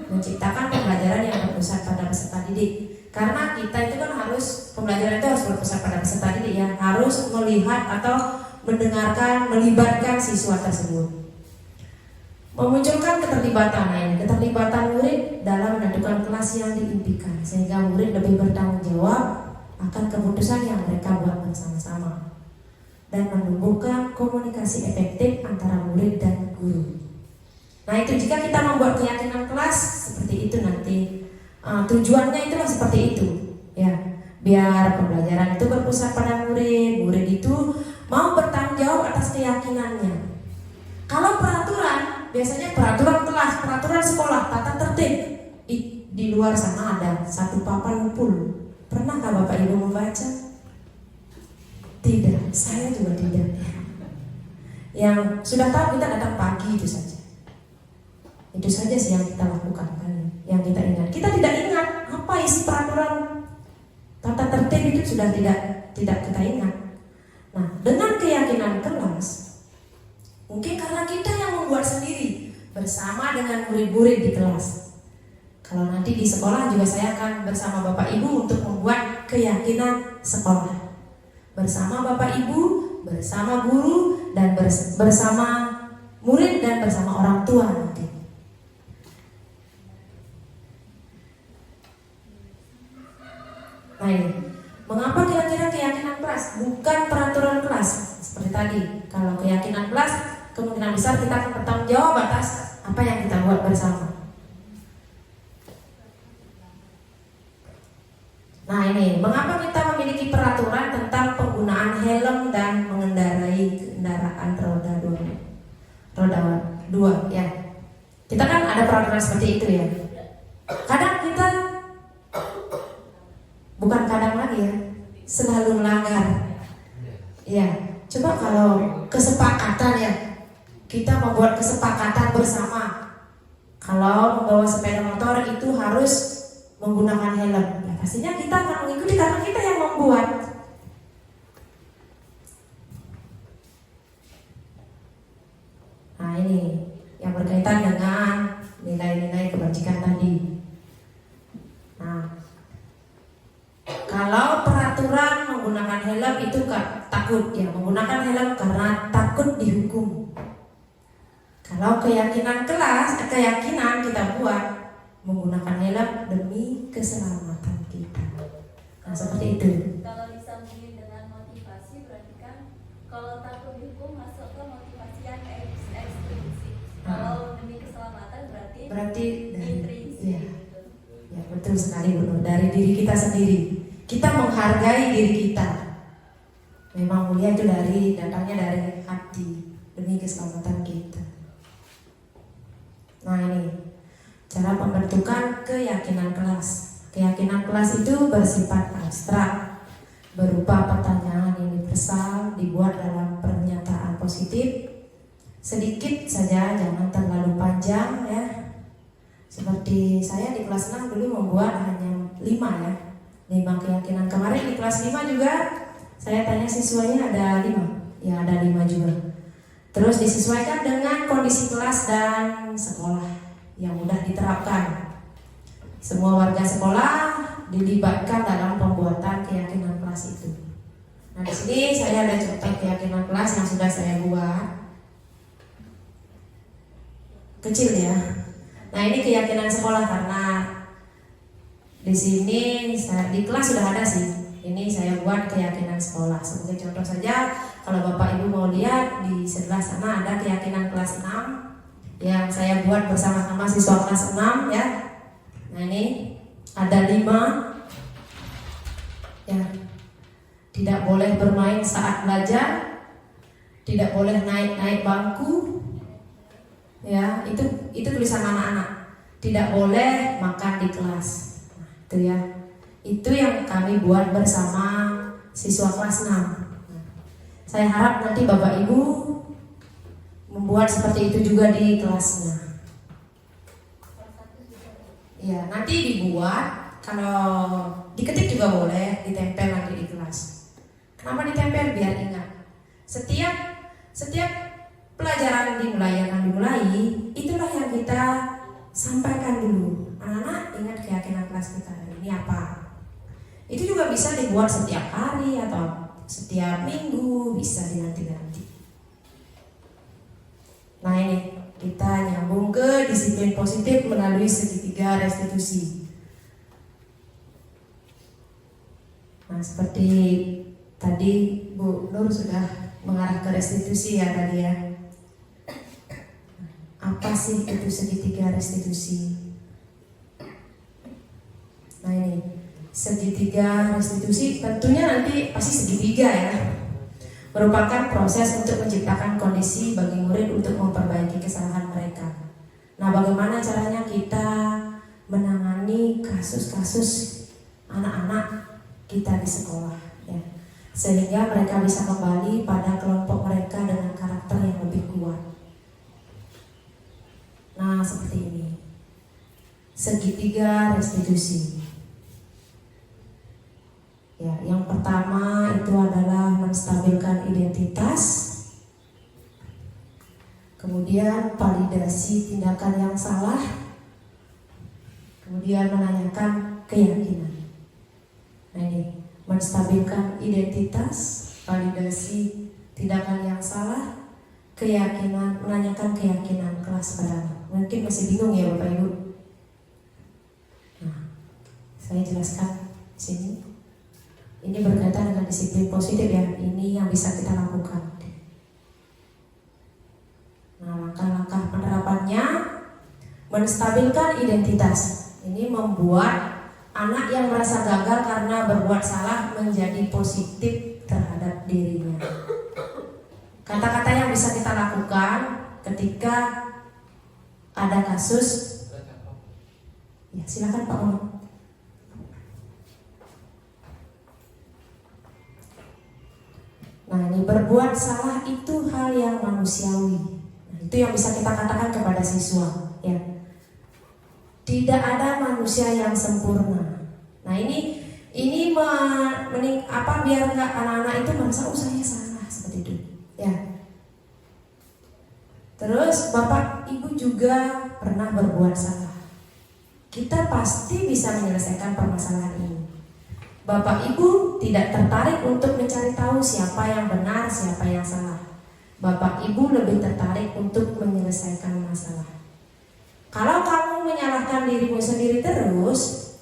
menciptakan pembelajaran yang berpusat pada peserta didik. Karena kita itu kan harus, pembelajaran itu harus berpusat pada peserta didik ya, harus melihat atau mendengarkan, melibatkan siswa tersebut. Memunculkan keterlibatan, keterlibatan murid dalam menentukan kelas yang diimpikan, sehingga murid lebih bertanggung jawab akan keputusan yang mereka buat bersama-sama dan menumbuhkan komunikasi efektif antara murid dan guru. Nah itu jika kita membuat keyakinan kelas seperti itu nanti tujuannya itulah seperti itu ya, biar pembelajaran itu berpusat pada murid, murid itu mau bertanggung jawab atas keyakinannya. Kalau peraturan, biasanya peraturan kelas, peraturan sekolah, tata tertib di luar sana ada satu papan full. Pernahkah Bapak Ibu membaca? Tidak, saya juga tidak. Yang sudah tahu kita datang pagi itu saja. Itu saja sih yang kita lakukan kan, yang kita ingat. Kita tidak ingat apa isi peraturan tata tertib itu sudah tidak kita ingat. Nah, dengan keyakinan kelas, mungkin karena kita yang membuat sendiri bersama dengan murid-murid di kelas. Kalau nanti di sekolah juga saya akan bersama Bapak Ibu untuk membuat keyakinan sekolah. Bersama Bapak Ibu, bersama guru, dan bersama murid dan bersama orang tua nanti. Nah ini, mengapa kira-kira keyakinan kelas bukan peraturan kelas? Seperti tadi, kalau keyakinan kelas kemungkinan besar kita akan bertanggung jawab atas apa yang kita buat bersama. Nah ini, mengapa kita memiliki peraturan tentang penggunaan helm dan mengendarai kendaraan roda dua ya. Kita kan ada peraturan seperti itu ya. Kadang kita, bukan kadang lagi ya, selalu melanggar. Ya, coba kalau kesepakatan ya, kita membuat kesepakatan bersama. Kalau membawa sepeda motor itu harus menggunakan helm. Ya, pastinya kita akan mengikuti karena kita yang membuat. Nah ini yang berkaitan dengan nilai-nilai kebajikan tadi. Nah, kalau peraturan menggunakan helm itu takut ya, menggunakan helm karena takut dihukum. Kalau keyakinan kelas, keyakinan kita buat menggunakan helm demi keselamatan kita. Nah seperti itu. Kalau disambungin dengan motivasi, berarti kan kalau takut dihukum masuk ke motivasi yang ekstrinsik. Kalau demi keselamatan berarti dari, intrinsik. ya, ya betul sekali Bu. Dari diri kita sendiri. Kita menghargai diri kita. Memang mulia itu datangnya dari hati demi keselamatan kita. Nah ini cara pembentukan keyakinan kelas. Keyakinan kelas itu bersifat abstrak, berupa pertanyaan universal dibuat dalam pernyataan positif. Sedikit saja, jangan terlalu panjang ya. Seperti saya di kelas 6 dulu membuat hanya 5 ya. 5 keyakinan. Kemarin di kelas 5 juga saya tanya siswanya ada 5. Ya ada 5 juga. Terus disesuaikan dengan kondisi kelas dan sekolah yang mudah diterapkan. Semua warga sekolah dilibatkan dalam pembuatan keyakinan kelas itu. Nah di sini saya ada contoh keyakinan kelas yang sudah saya buat. Kecil ya. Nah ini keyakinan sekolah karena di sini di kelas sudah ada sih. ini saya buat keyakinan sekolah. Sebagai contoh saja, kalau Bapak Ibu mau lihat di sebelah sana ada keyakinan kelas 6 yang saya buat bersama-sama siswa kelas 6 ya. Nah ini ada 5 ya. Tidak boleh bermain saat belajar, tidak boleh naik bangku ya, itu tulisan anak-anak. Tidak boleh makan di kelas. Nah, itu ya. Itu yang kami buat bersama siswa kelas 6. Saya harap nanti Bapak Ibu membuat seperti itu juga di kelasnya. Ya, nanti dibuat, kalau diketik juga boleh, ditempel nanti di kelas. Kenapa ditempel? Biar ingat. Setiap pelajaran dimulai, itulah yang kita sampaikan dulu. Anak-anak ingat keyakinan kelas kita ini apa. Itu juga bisa dibuat setiap hari atau setiap minggu, bisa dinanti-nanti. Nah ini kita nyambung ke disiplin positif melalui segitiga restitusi. Nah seperti tadi Bu Nur sudah mengarah ke restitusi ya tadi ya. Apa sih itu segitiga restitusi? Nah ini segitiga restitusi tentunya nanti pasti segitiga ya. Merupakan proses untuk menciptakan kondisi bagi murid untuk memperbaiki kesalahan mereka. Nah, bagaimana caranya kita menangani kasus-kasus anak-anak kita di sekolah ya, sehingga mereka bisa kembali pada kelompok mereka dengan karakter yang lebih kuat. Nah, seperti ini. Segitiga restitusi. Ya, yang pertama itu adalah menstabilkan identitas, kemudian validasi tindakan yang salah, kemudian menanyakan keyakinan. Nah ini, menstabilkan identitas, validasi tindakan yang salah, keyakinan, menanyakan keyakinan kelas pada anak. Mungkin masih bingung ya Bapak Ibu. Nah, saya jelaskan di sini. Ini berkaitan dengan disiplin positif ya. Ini yang bisa kita lakukan. Nah, langkah-langkah penerapannya menstabilkan identitas. Ini membuat anak yang merasa gagal karena berbuat salah menjadi positif terhadap dirinya. Kata-kata yang bisa kita lakukan ketika ada kasus. Ya, silakan Pak Om. Nah, ini berbuat salah itu hal yang manusiawi. Nah, itu yang bisa kita katakan kepada siswa, ya. Tidak ada manusia yang sempurna. Nah, ini biar nggak anak-anak itu merasa saya salah seperti itu, ya. Terus Bapak Ibu juga pernah berbuat salah. Kita pasti bisa menyelesaikan permasalahan ini. Bapak Ibu tidak tertarik untuk mencari tahu siapa yang benar, siapa yang salah. Bapak Ibu lebih tertarik untuk menyelesaikan masalah. Kalau kamu menyalahkan dirimu sendiri terus,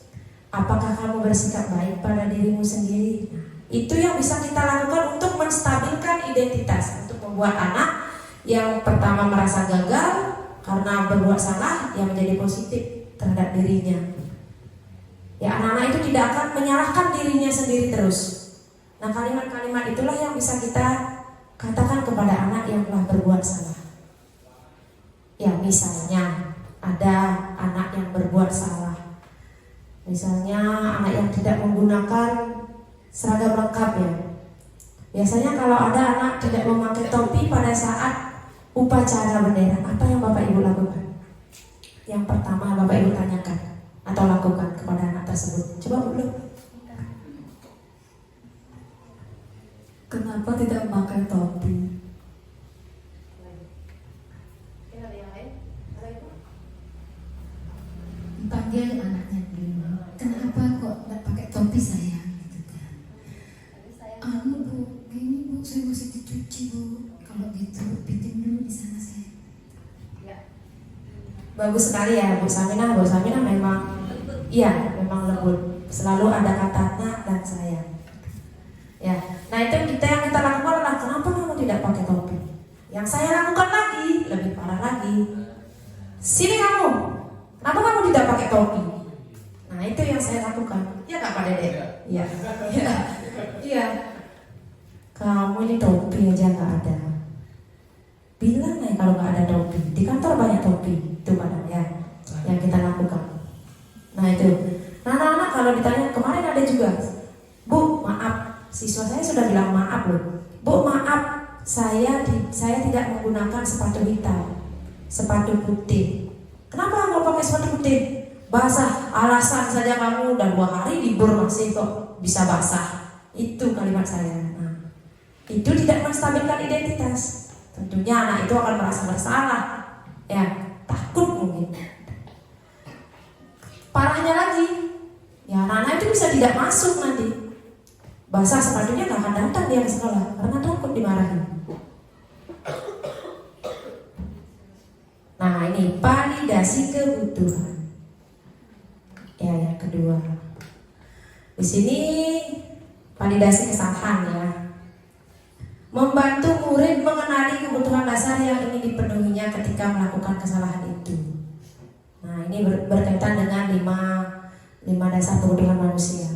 apakah kamu bersikap baik pada dirimu sendiri? Nah, itu yang bisa kita lakukan untuk menstabilkan identitas, untuk membuat anak yang pertama merasa gagal karena berbuat salah, yang menjadi positif terhadap dirinya. Ya, anak-anak itu tidak akan menyalahkan dirinya sendiri terus. Nah, kalimat-kalimat itulah yang bisa kita katakan kepada anak yang telah berbuat salah. Ya, misalnya ada anak yang berbuat salah. Misalnya anak yang tidak menggunakan seragam lengkap ya. Biasanya kalau ada anak tidak memakai topi pada saat upacara bendera, apa yang Bapak Ibu lakukan? Yang pertama Bapak Ibu tanyakan atau lakukan kepada anak tersebut. Coba dulu. Kenapa tidak memakai topi? Panggil anaknya dulu. Kenapa kok nggak pakai topi sayang? Gitu kan. Bu, gini Bu, saya mesti dicuci Bu. Kalau gitu, pinjam dulu di sana saya. Bagus sekali ya Bu Saminah. Bu Saminah memang lembut. Selalu ada kata nak dan sayang. Nah itu yang kita lakukan adalah kenapa kamu tidak pakai topi? Yang saya lakukan lagi lebih parah lagi. Sini kamu, kenapa kamu tidak pakai topi? Nah itu yang saya lakukan. Iya nggak Pak Dede? Iya. Iya. Kamu ini topi aja nggak ada. Bilang nih kalau nggak ada topi. Di kantor banyak topi. Itu kadang ya yang kita lakukan. Nah itu. Nah anak-anak kalau ditanya kemarin ada juga. Bu maaf, siswa saya sudah bilang maaf loh. Bu maaf, saya tidak menggunakan sepatu hitam, sepatu putih. Kenapa nggak pakai sepatu putih? Basah. Alasan saja kamu udah 2 hari libur masih kok bisa basah. Itu kalimat saya. Nah, itu tidak menstabilkan identitas. Tentunya anak itu akan merasa bersalah, ya takut mungkin. Parahnya lagi, ya anak-anak itu bisa tidak masuk nanti. Basah sepatunya nggak akan datang dia ke sekolah karena takut dimarahin. Nah ini validasi kebutuhan. Ya yang kedua, di sini validasi kesalahan ya. Membantu murid mengenali kebutuhan dasar yang ingin dipenuhinya ketika melakukan kesalahan itu. Nah ini berkaitan dengan 5 dasar kebutuhan manusia.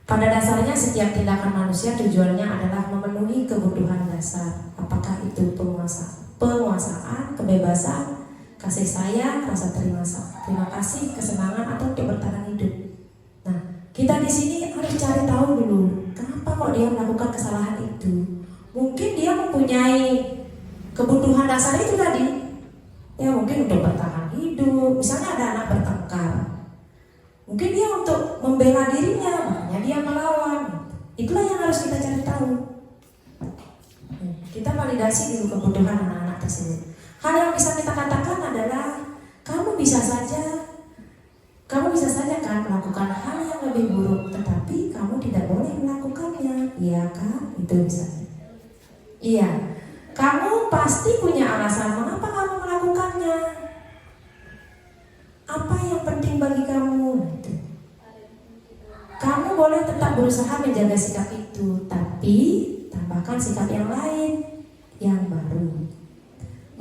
Pada dasarnya setiap tindakan manusia tujuannya adalah memenuhi kebutuhan dasar. Apakah itu penguasaan, kebebasan, kasih sayang, rasa terima kasih, kesenangan, atau untuk bertahan hidup. Nah, kita di sini harus cari tahu dulu kenapa kok dia melakukan kesalahan itu. Mungkin dia mempunyai kebutuhan dasar itu tadi. Ya mungkin untuk bertahan hidup. Misalnya ada anak bertengkar. Mungkin dia untuk membela dirinya, makanya dia melawan. Itulah yang harus kita cari tahu. Kita validasi dulu kebutuhan anak-anak tersebut. Hal yang bisa kita katakan adalah kamu bisa saja kan melakukan hal yang lebih buruk, tetapi kamu tidak boleh melakukannya, iya kan? Itu misalnya. Iya, kamu pasti punya alasan mengapa kamu melakukannya. Apa yang penting bagi kamu? Kamu boleh tetap berusaha menjaga sikap itu, tapi tambahkan sikap yang lain, yang baru.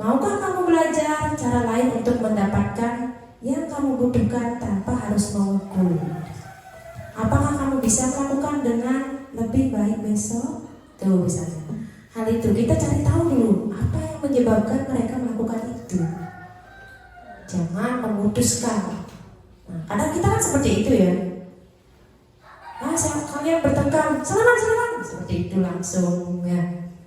Maukah kamu belajar cara lain untuk mendapatkan yang kamu butuhkan tanpa harus memukul? Apakah kamu bisa melakukan dengan lebih baik besok? Tuh misalnya. Hal itu kita cari tahu dulu apa yang menyebabkan mereka melakukan itu. Jangan memutuskan. Nah, kadang kita kan seperti itu ya. Kalian bertengkar, silakan, seperti itu langsung ya.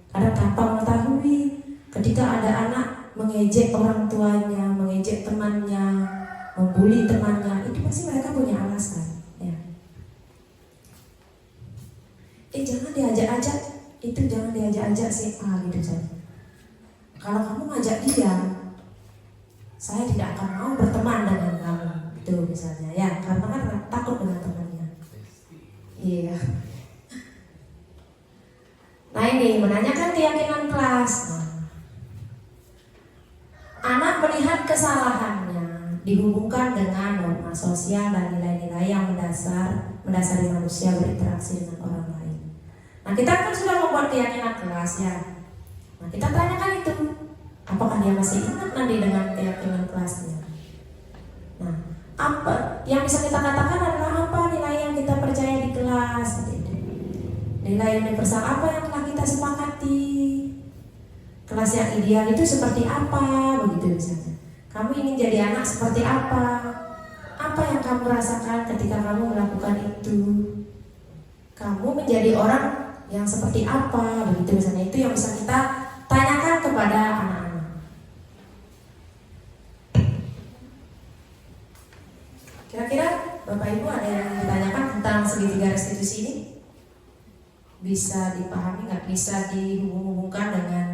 Kadang tanpa mengetahui, ketika ada anak mengejek orang tuanya, mengejek temannya, membuli temannya, itu pasti mereka punya alasan. Ya. Jangan diajak-ajak, itu jangan diajak-ajak si A gitu saja. Kalau kamu ngajak dia, saya tidak akan mau berteman dengan kamu, itu misalnya ya, karena kan takut dengan temannya. Iya. Nah ini menanyakan keyakinan kelas. Anak melihat kesalahannya dihubungkan dengan norma sosial dan nilai-nilai yang mendasari manusia berinteraksi dengan orang lain. Nah kita kan sudah membuat keyakinan kelas ya. Nah kita tanyakan itu, apakah dia masih ingat nanti dengan keyakinan kelasnya? Nah apa yang bisa kita katakan adalah apa nilai yang kita percaya di kelas? Nilai universal apa yang telah kita sepakati? Kelas yang ideal itu seperti apa? Begitu misalnya. Kamu ingin jadi anak seperti apa? Apa yang kamu rasakan ketika kamu melakukan itu? Kamu menjadi orang yang seperti apa? Begitu misalnya. Itu yang bisa kita tanyakan kepada anak-anak. Kira-kira Bapak Ibu ada yang ditanyakan tentang segitiga restitusi ini? Bisa dipahami nggak? Bisa dihubung-hubungkan dengan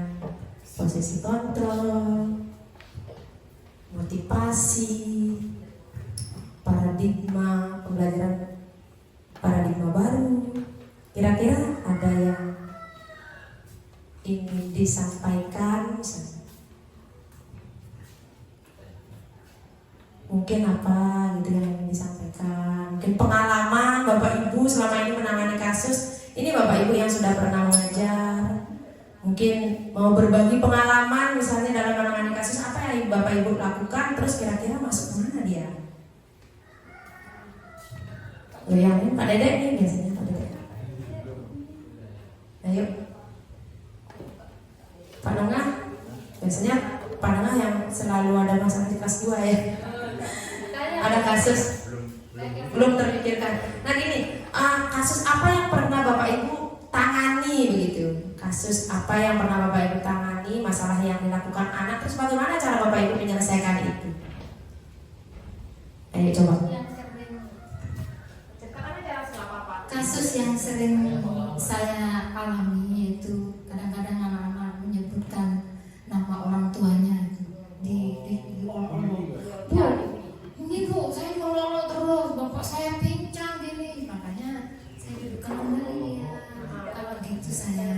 posisi kontrol, motivasi, paradigma pembelajaran, paradigma baru. Kira-kira ada yang ingin disampaikan misalnya? Mungkin apa gitu yang ingin disampaikan? Mungkin pengalaman Bapak Ibu selama ini menangani kasus Ini Bapak Ibu yang sudah pernah mengajar, mungkin mau berbagi pengalaman misalnya dalam menangani kasus, apa yang Bapak Ibu lakukan, terus kira-kira masuk mana dia? Yang Pak Dedek nih biasanya Pak Dedek. Ayo. Pak Nengah, biasanya Pak Nengah yang selalu ada masalah di kelas 2 ya. Ada kasus belum terpikirkan. Nah gini, kasus apa yang pernah Bapak Ibu tangani begitu? Kasus apa yang pernah Bapak Ibu tangani, masalah yang dilakukan anak, terus bagaimana cara Bapak Ibu menyelesaikan itu? Ayo coba. Kasus yang sering saya alami yaitu kadang-kadang anak-anak menyebutkan nama orang tuanya di Bu, ini Bu, saya ngololo terus, bapak saya pincang gini, makanya saya dudukkan kembali ya. Kalau gitu saya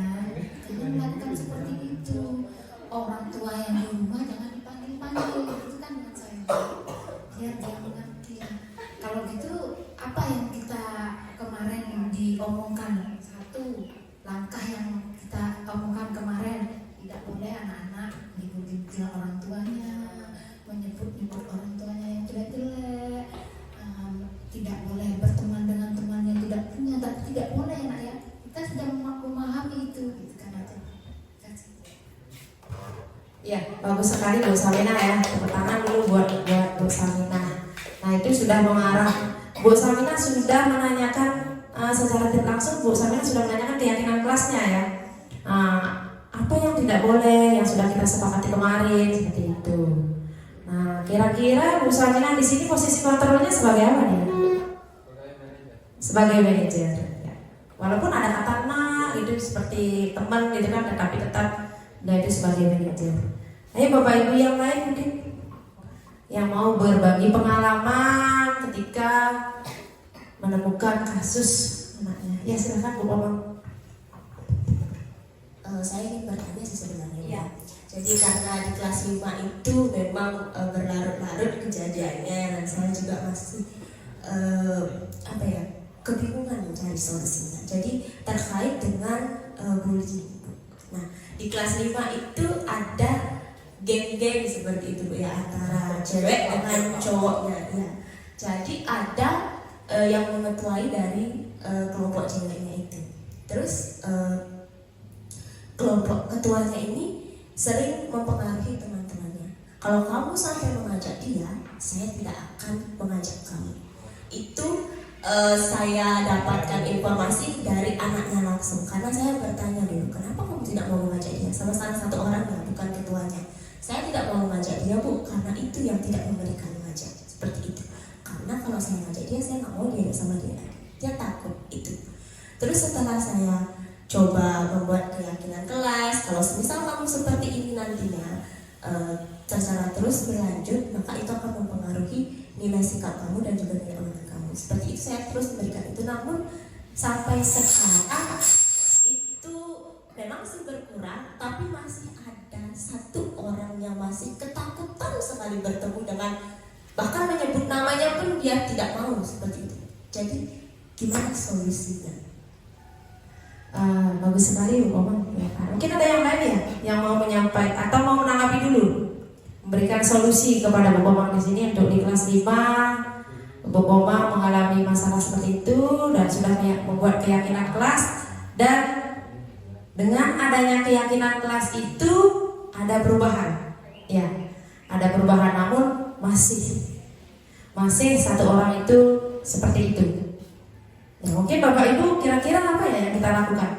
jangan melakukan seperti itu. Orang tua yang di rumah jangan dipanggil-panggil, itu kan dengan saya. Biar dia mengerti. Kalau gitu apa yang kita kemarin diomongkan, satu langkah yang kita omongkan kemarin, tidak boleh anak-anak nyebut-nyebut orang tuanya, menyebut-nyebut orang tuanya yang jelek-jelek, tidak boleh berteman dengan teman yang tidak punya, tidak boleh nak ya, kita sudah memahami itu, gitu kan aja. Ya, bagus sekali Bu Samina ya. Tepuk tangan dulu buat Bu Samina. Nah itu sudah mengarah. Bu Samina sudah menanyakan secara tidak langsung, Bu Samina sudah menanyakan keyakinan kelasnya ya. Apa yang tidak boleh yang sudah kita sepakati kemarin seperti itu. Nah kira-kira Bu Samina di sini posisi kontrolnya sebagai apa nih? Sebagai manajer. Ya. Walaupun ada kata nah itu seperti teman gitu kan, tapi tetap nah itu sebagai manajer. Ayo Bapak Ibu yang lain mungkin yang mau berbagi pengalaman ketika menemukan kasus anaknya. Ya silakan Bu Omong. Saya ingin bertanya sih sebenarnya ya. Jadi karena di kelas 5 itu memang berlarut-larut kejadiannya, dan saya juga masih kebingungan mencari solusinya. Jadi terkait dengan bullying. Nah di kelas 5 itu ada geng-geng seperti itu ya, antara cewek dengan cowoknya ya. Jadi ada yang mengetuai dari kelompok ceweknya itu. Terus kelompok ketuanya ini sering mempengaruhi teman-temannya. Kalau kamu sampai mengajak dia, saya tidak akan mengajak kamu. Itu saya dapatkan informasi dari anaknya langsung, karena saya bertanya dulu, kenapa kamu tidak mau mengajak dia? Sama salah satu orang ya, bukan ketuanya. Saya tidak mau mengajak dia Bu, karena itu yang tidak memberikan mengajak seperti itu. Karena kalau saya mengajak dia, saya nggak mau dia sama dia. Dia takut itu. Terus setelah saya coba membuat keyakinan kelas, kalau misal kamu seperti ini nantinya secara terus berlanjut, maka itu akan mempengaruhi nilai sikap kamu dan juga nilai ulangan kamu. Seperti itu saya terus memberikan itu. Namun sampai sekarang itu memang sih berkurang, tapi masih ada satu orang yang masih ketakutan sekali bertemu dengan, bahkan menyebut namanya pun dia tidak mau seperti itu. Jadi gimana solusinya? Bagus sekali Bu Omong. Ya, mungkin ada yang lain ya yang mau menyampaikan atau mau menanggapi dulu, memberikan solusi kepada Bu Omong di sini untuk di kelas 5. Bu Omong mengalami masalah seperti itu dan sudah membuat keyakinan kelas, dan dengan adanya keyakinan kelas itu ada perubahan. Ya, ada perubahan, namun masih satu orang itu seperti itu. Ya, mungkin Bapak Ibu kira-kira apa ya yang kita lakukan?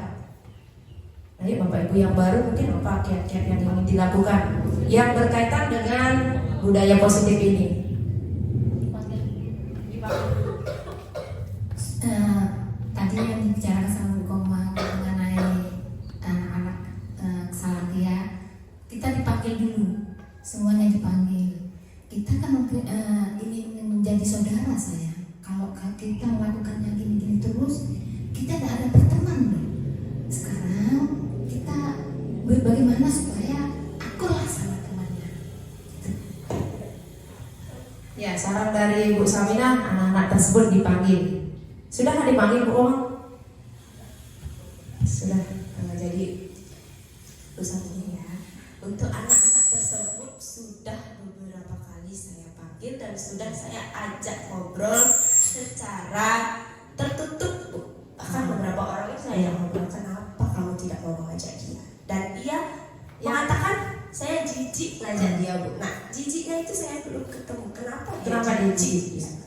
Jadi Bapak Ibu yang baru mungkin apa kiat-kiat yang ingin dilakukan yang berkaitan dengan budaya positif ini? Tadi yang dibicarakan sama Bu Komang mengenai anak kesalahan dia, kita dipanggil dulu, semuanya dipanggil. Kita kan ini menjadi saudara saya. Kalau kita melakukannya gini-gini terus, kita tidak ada berteman. Sekarang kita bagaimana supaya akurlah sama temannya. Ya, saran dari Bu Samina, anak-anak tersebut dipanggil. Sudah nggak dipanggil Bu Omong? dan sudah saya ajak ngobrol secara tertutup, Bu. Bahkan beberapa orang itu saya ngobrol, kenapa kamu tidak mau mengajak dia? Dan ia mengatakan saya jijik ngajak dia, Bu. Nah, jijiknya itu saya belum ketemu. Kenapa dia jijik?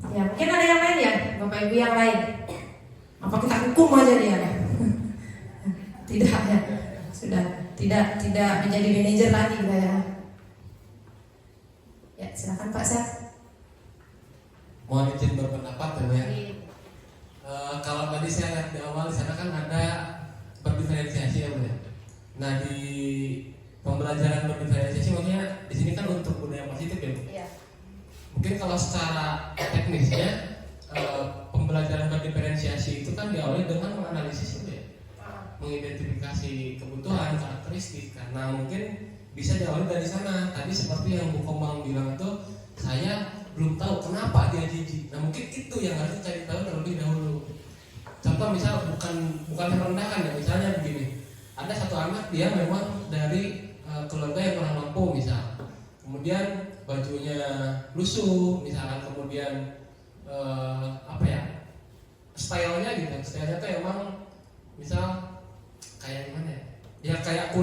Ya, mungkin ada yang lain ya, Bapak Ibu yang lain. Apa kita hukum aja dia? Tidak ya, sudah tidak menjadi manajer lagi udah ya. Ya, silakan Pak Syah. Mohon izin berpendapat ya. Kalau tadi saya lihat di awal di sana kan ada berdiferensiasi ya Bu ya. Nah di pembelajaran berdiferensiasi maksudnya di sini kan untuk budaya positif ya Bu. Iya. Mungkin kalau secara teknisnya pembelajaran berdiferensiasi itu kan diawali dengan menganalisis itu ya, mengidentifikasi kebutuhan, karakteristik. Karena mungkin bisa diawali dari sana. Tadi seperti yang Bu Komang bilang itu, saya belum tahu kenapa dia jijik. Nah mungkin itu yang harus dicari tahu terlebih dahulu. Contoh misal bukan merendahkan ya, misalnya begini, ada satu anak dia memang dari keluarga yang kurang mampu misal, kemudian bajunya lusuh misalkan, kemudian stylenya gitu, stylenya tuh emang misal kayak gimana ya, kayak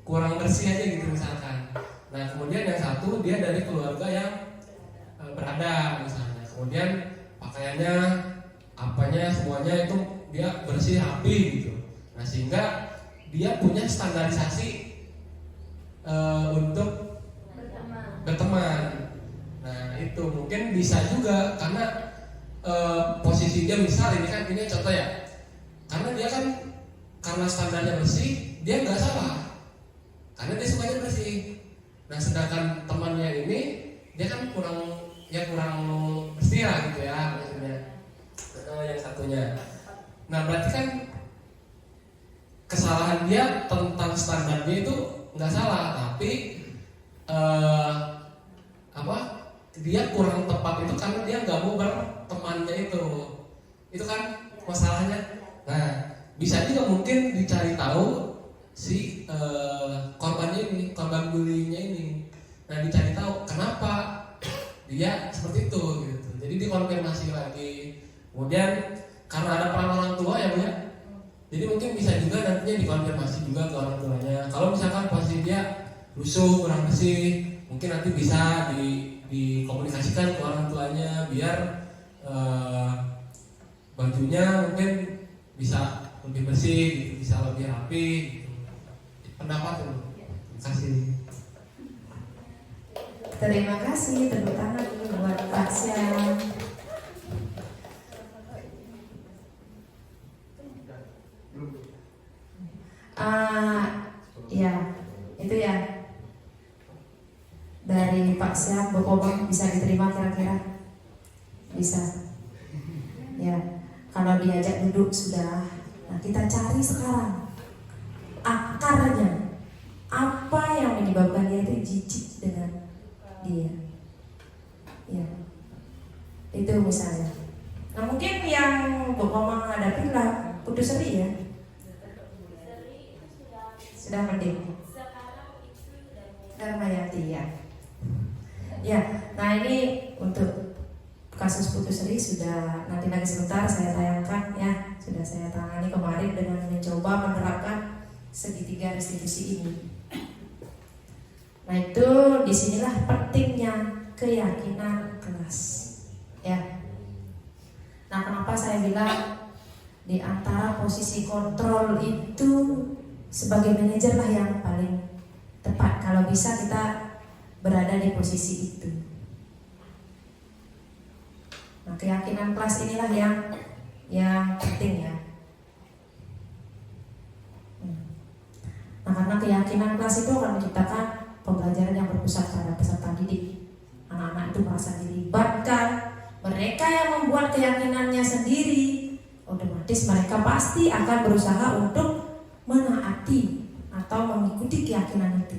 kurang bersih aja gitu misalkan. Nah kemudian yang satu dia dari keluarga yang berada misalnya, kemudian pakaiannya semuanya itu dia bersih rapi gitu. Nah sehingga dia punya standarisasi untuk berteman. Nah itu mungkin bisa juga karena posisi dia misal ini contoh ya, karena dia kan karena standarnya bersih dia nggak salah karena dia sukanya bersih. Nah sedangkan temannya ini dia kan kurang bersih lah gitu ya maksudnya, yang satunya. Nah berarti kan kesalahan dia tentang standarnya itu nggak salah, tapi dia kurang tepat itu karena dia nggak mau bertemannya itu kan masalahnya. Nah bisa juga mungkin dicari tahu si korbannya ini, korban bullyingnya ini. Nah dicari tahu kenapa dia seperti itu gitu. Jadi dikonfirmasi lagi. Kemudian karena ada peran orang tua ya Bu ya, jadi mungkin bisa juga nantinya dikonfirmasi juga ke orang tuanya. Kalau misalkan posisi dia lusuh, kurang bersih, mungkin nanti bisa dikomunikasikan ke orang tuanya biar bajunya mungkin bisa lebih bersih, gitu, bisa lebih rapi. Gitu. Pendapat Bu. Terima kasih. Terima kasih, tepuk tangan buat Pak Syah. Ya, itu ya dari Pak Syah, Bu Komang bisa diterima kira-kira? Bisa. Ya, kalau diajak duduk sudah. Nah kita cari sekarang akarnya, apa yang menyebabkan dia itu jijik dengan dia. Ya, itu misalnya. Nah mungkin yang Bu Komang hadapi lah putus seri ya. Sudah mending. Darmayati ya. Ya, nah ini untuk kasus putus seri sudah nanti lagi sebentar saya tayangkan ya. Sudah saya tangani kemarin dengan mencoba menerapkan segitiga restitusi ini. Nah itu disinilah pentingnya keyakinan kelas. Ya. Nah kenapa saya bilang di antara posisi kontrol itu sebagai manajer lah yang paling tepat kalau bisa kita berada di posisi itu. Nah keyakinan kelas inilah yang penting ya. Nah karena keyakinan kelas itu akan menciptakan pembelajaran yang berpusat pada peserta didik. Anak-anak itu merasa dilibatkan. Mereka yang membuat keyakinannya sendiri, otomatis mereka pasti akan berusaha untuk menaati atau mengikuti keyakinan itu.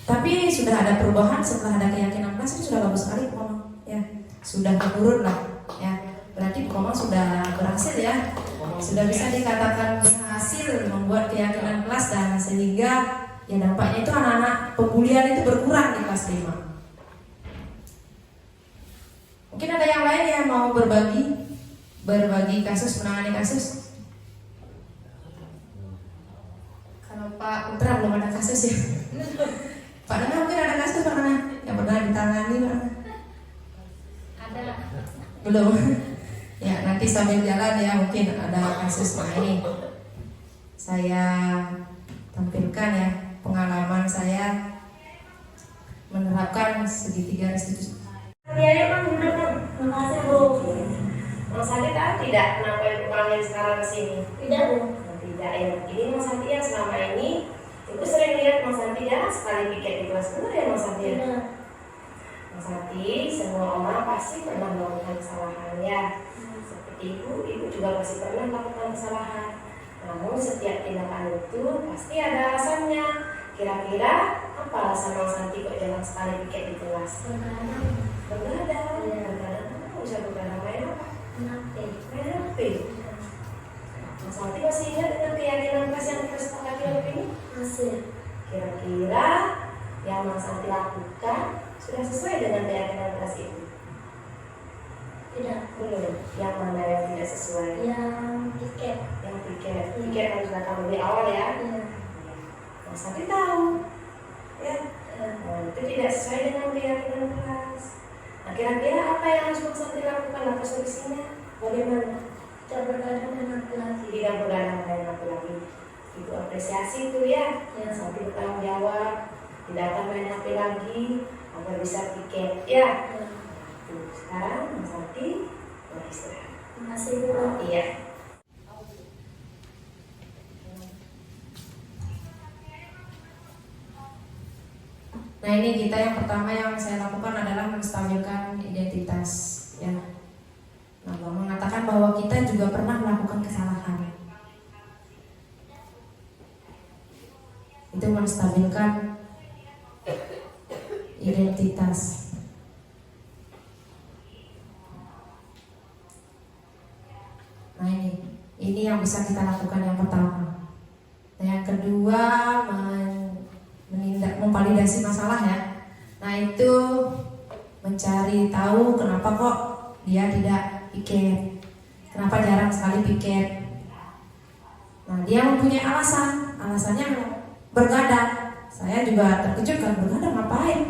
Tapi sudah ada perubahan setelah ada keyakinan kelas, ini sudah bagus sekali Komang ya, sudah menurun lah ya. Berarti Komang sudah berhasil ya, sudah bisa dikatakan berhasil membuat keyakinan kelas dan sehingga ya dampaknya itu anak-anak pembulian itu berkurang di kelas 5. Mungkin ada yang lain yang mau berbagi kasus, menangani kasus. Kalau Pak Putra belum ada kasus ya. Pak Nana mungkin ada kasus, Pak Nana yang pernah ditangani, Pak Nana? Ada. Belum. Ya nanti sambil jalan ya mungkin ada kasus. Nah ini saya tampilkan ya pengalaman saya menerapkan segitiga restitusi. Ya emang benar. Makasih Bu. Mas Adi tahu tidak kenapa Ibu panggil sekarang ke sini? Tidak Bu. Tidak ya. Ini Mas Adi ya selama ini Ibu sering lihat Mas Adi ya sekali piket di kelas, benar ya Mas Adi? Benar. Mas Adi, semua orang pasti pernah melakukan kesalahan ya. Seperti Ibu juga pasti pernah melakukan kesalahan. Namun setiap tindakan itu pasti ada alasannya. Kira-kira apa alasan Mas Adi kok jangan sekali piket di kelas? Begadang, begadang, bisa begadang main apa? Main HP. Mas Adi masih ingat dengan keyakinan kelas yang disepakati oleh ini? Masih. Kira-kira yang Mas Adi lakukan sudah sesuai dengan keyakinan kelas itu? Tidak. Belum. Yang mana yang tidak sesuai? Yang piket. Yang piket. Piket yang sudah kamu di awal ya? Iya. Mas Adi tahu, ya. Itu tidak sesuai dengan keyakinan kelas. Nah, kira-kira apa yang harus Mas Adi lakukan? Apa solusinya? Bagaimana? Tidak bergadang dengan laki. Tidak bergadang dengan laki-laki. Itu apresiasi itu ya. Mas Adi bertanggung jawab. Tidak akan main HP lagi agar bisa piket. Ya. Sekarang Mas Adi beristirahat. Terima kasih Bu. Iya. Nah ini kita yang pertama yang saya lakukan adalah menstabilkan identitas ya. Nah, mengatakan bahwa kita juga pernah melakukan kesalahan. Itu menstabilkan identitas. Nah ini yang bisa kita lakukan yang pertama. Nah, yang kedua memvalidasi masalah ya. Nah itu mencari tahu kenapa kok dia tidak piket, kenapa jarang sekali piket. Nah dia mempunyai alasannya bergadang. Saya juga terkejut kan, bergadang ngapain?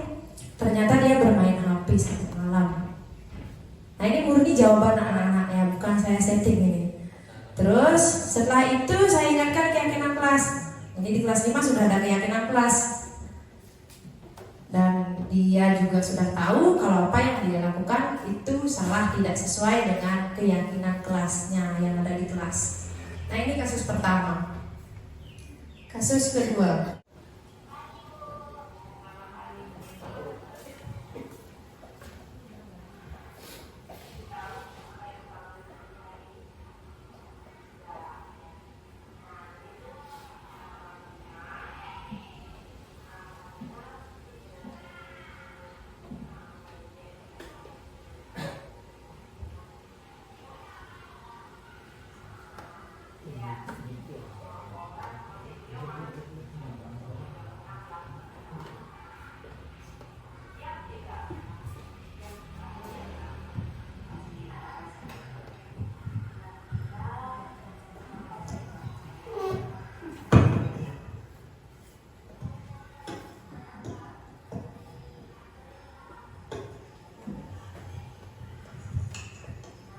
Ternyata dia bermain HP satu malam. Nah ini murni jawaban anak-anak ya, bukan saya setting ini. Terus setelah itu saya ingatkan keyakinan kelas. Jadi di kelas 5 sudah ada keyakinan kelas. Dan dia juga sudah tahu kalau apa yang dia lakukan itu salah, tidak sesuai dengan keyakinan kelasnya yang ada di kelas. Nah ini kasus pertama. Kasus kedua.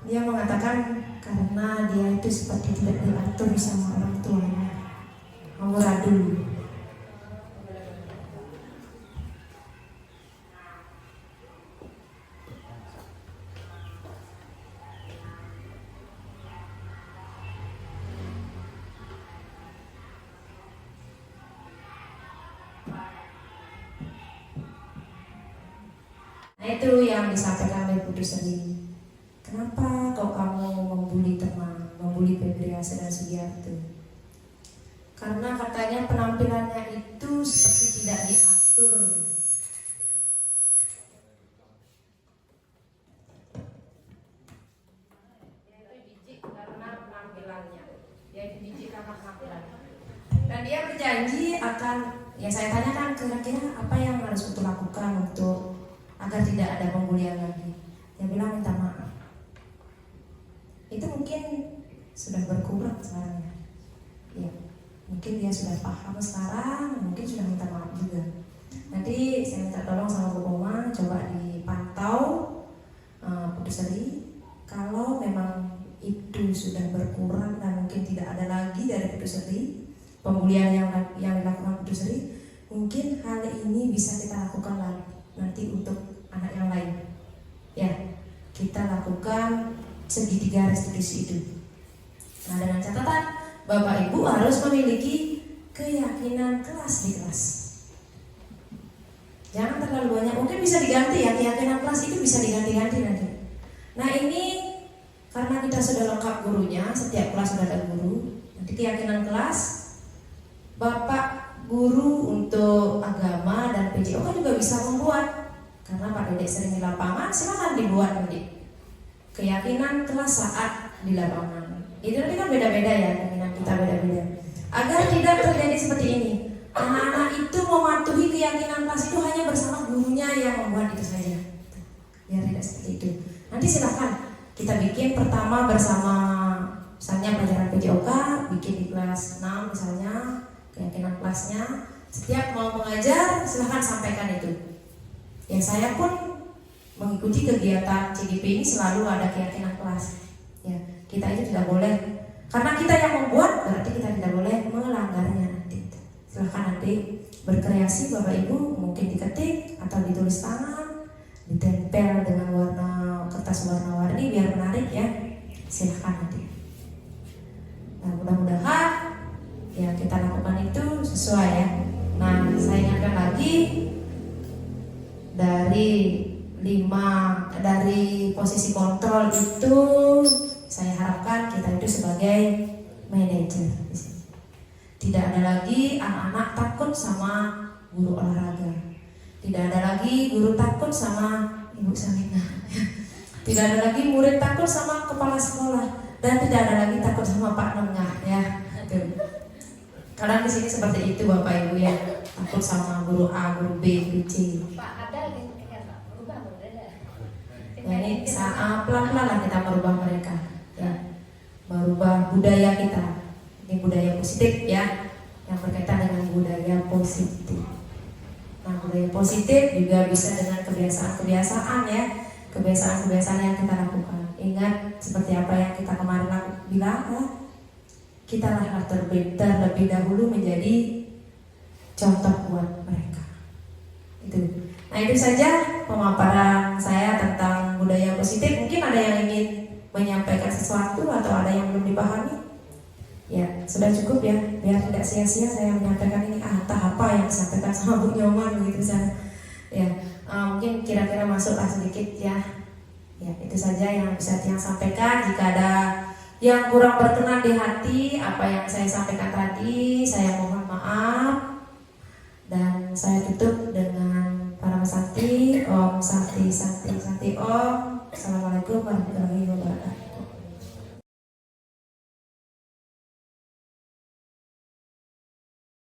Dia mengatakan karena dia itu seperti tidak diatur sama orang tuanya, amburadul. Nah itu yang disampaikan oleh Bu Dusri. Kenapa kau kamu membuli teman, membuli Febriasa dan Sugiarto? Karena katanya penampilannya itu seperti tidak diatur. Dia itu jijik karena penampilannya. Dia itu jijik karena penampilannya. Dan dia berjanji akan ya saya tanyakan kira-kira apa yang harus untuk lakukan untuk agar tidak ada pembulian lagi. Dia bilang minta maaf. Itu mungkin sudah berkurang sekarang ya. Ya, mungkin dia sudah paham sekarang, mungkin sudah minta maaf juga. Nanti saya minta tolong sama Bu Oma, coba dipantau Putri. Kalau memang itu sudah berkurang dan mungkin tidak ada lagi dari Putri, pembulian yang dilakukan Putri, mungkin hal ini bisa kita lakukan lagi nanti untuk anak yang lain. Ya, kita lakukan segitiga restitusi itu. Nah, dengan catatan Bapak Ibu harus memiliki keyakinan kelas di kelas. Jangan terlalu banyak, mungkin bisa diganti ya, keyakinan kelas itu bisa diganti-ganti nanti. Nah, ini karena kita sudah lengkap gurunya, setiap kelas sudah ada guru. Nanti keyakinan kelas, Bapak guru untuk agama dan PJOK juga bisa membuat. Karena Pak Dedek sering di lapangan, silakan dibuat nanti. Keyakinan kelas saat di lapangan. Itu nanti kan beda-beda ya, keinginan kita beda-beda. Agar tidak terjadi seperti ini. Anak-anak itu mematuhi keyakinan kelas itu hanya bersama gurunya yang membuat itu saja. Biar tidak seperti itu. Nanti silakan kita bikin pertama bersama, misalnya pelajaran PJOK, bikin di kelas 6 misalnya, keyakinan kelasnya. Setiap mau mengajar, silakan sampaikan itu. Ya, saya pun mengikuti kegiatan CGP ini selalu ada keyakinan kelas. Ya, kita itu tidak boleh, karena kita yang membuat berarti kita tidak boleh melanggarnya nanti. Silahkan nanti berkreasi Bapak Ibu, mungkin diketik atau ditulis tangan, ditempel dengan kertas warna-warni biar menarik ya. Silahkan nanti. Nah, mudah-mudahan ya kita lakukan itu sesuai ya. Nah, saya ingatkan lagi dari posisi kontrol itu saya harapkan kita itu sebagai manajer. Tidak ada lagi anak-anak takut sama guru olahraga. Tidak ada lagi guru takut sama Ibu Samina. Tidak ada lagi murid takut sama kepala sekolah, dan tidak ada lagi takut sama Pak Nengah ya. Kalian di sini seperti itu Bapak Ibu ya. Takut sama guru A, guru B, guru C. Pak ada yang berubah berbeda. Ya, ini pelan-pelan lah kita merubah mereka ya, merubah budaya kita. Ini budaya positif ya, yang berkaitan dengan budaya positif. Nah, budaya positif juga bisa dengan kebiasaan-kebiasaan ya, kebiasaan-kebiasaan yang kita lakukan. Ingat seperti apa yang kita kemarin bilang ya, kita lah terlebih dahulu menjadi contoh buat mereka. Itu. Nah, itu saja pemaparan saya tentang budaya positif. Mungkin ada yang ingin menyampaikan sesuatu atau ada yang belum dipahami. Ya, sudah cukup ya, biar tidak sia-sia saya menyampaikan ini. Entah apa yang disampaikan sama Bu Nyoman begitu saja. Ya, mungkin kira-kira masuklah sedikit ya. Ya, itu saja yang bisa saya sampaikan. Jika ada yang kurang berkenan di hati apa yang saya sampaikan tadi, saya mohon maaf. Dan saya tutup dengan para sakti, Om Sakti Sakti Sakti Om. Assalamualaikum warahmatullahi wabarakatuh.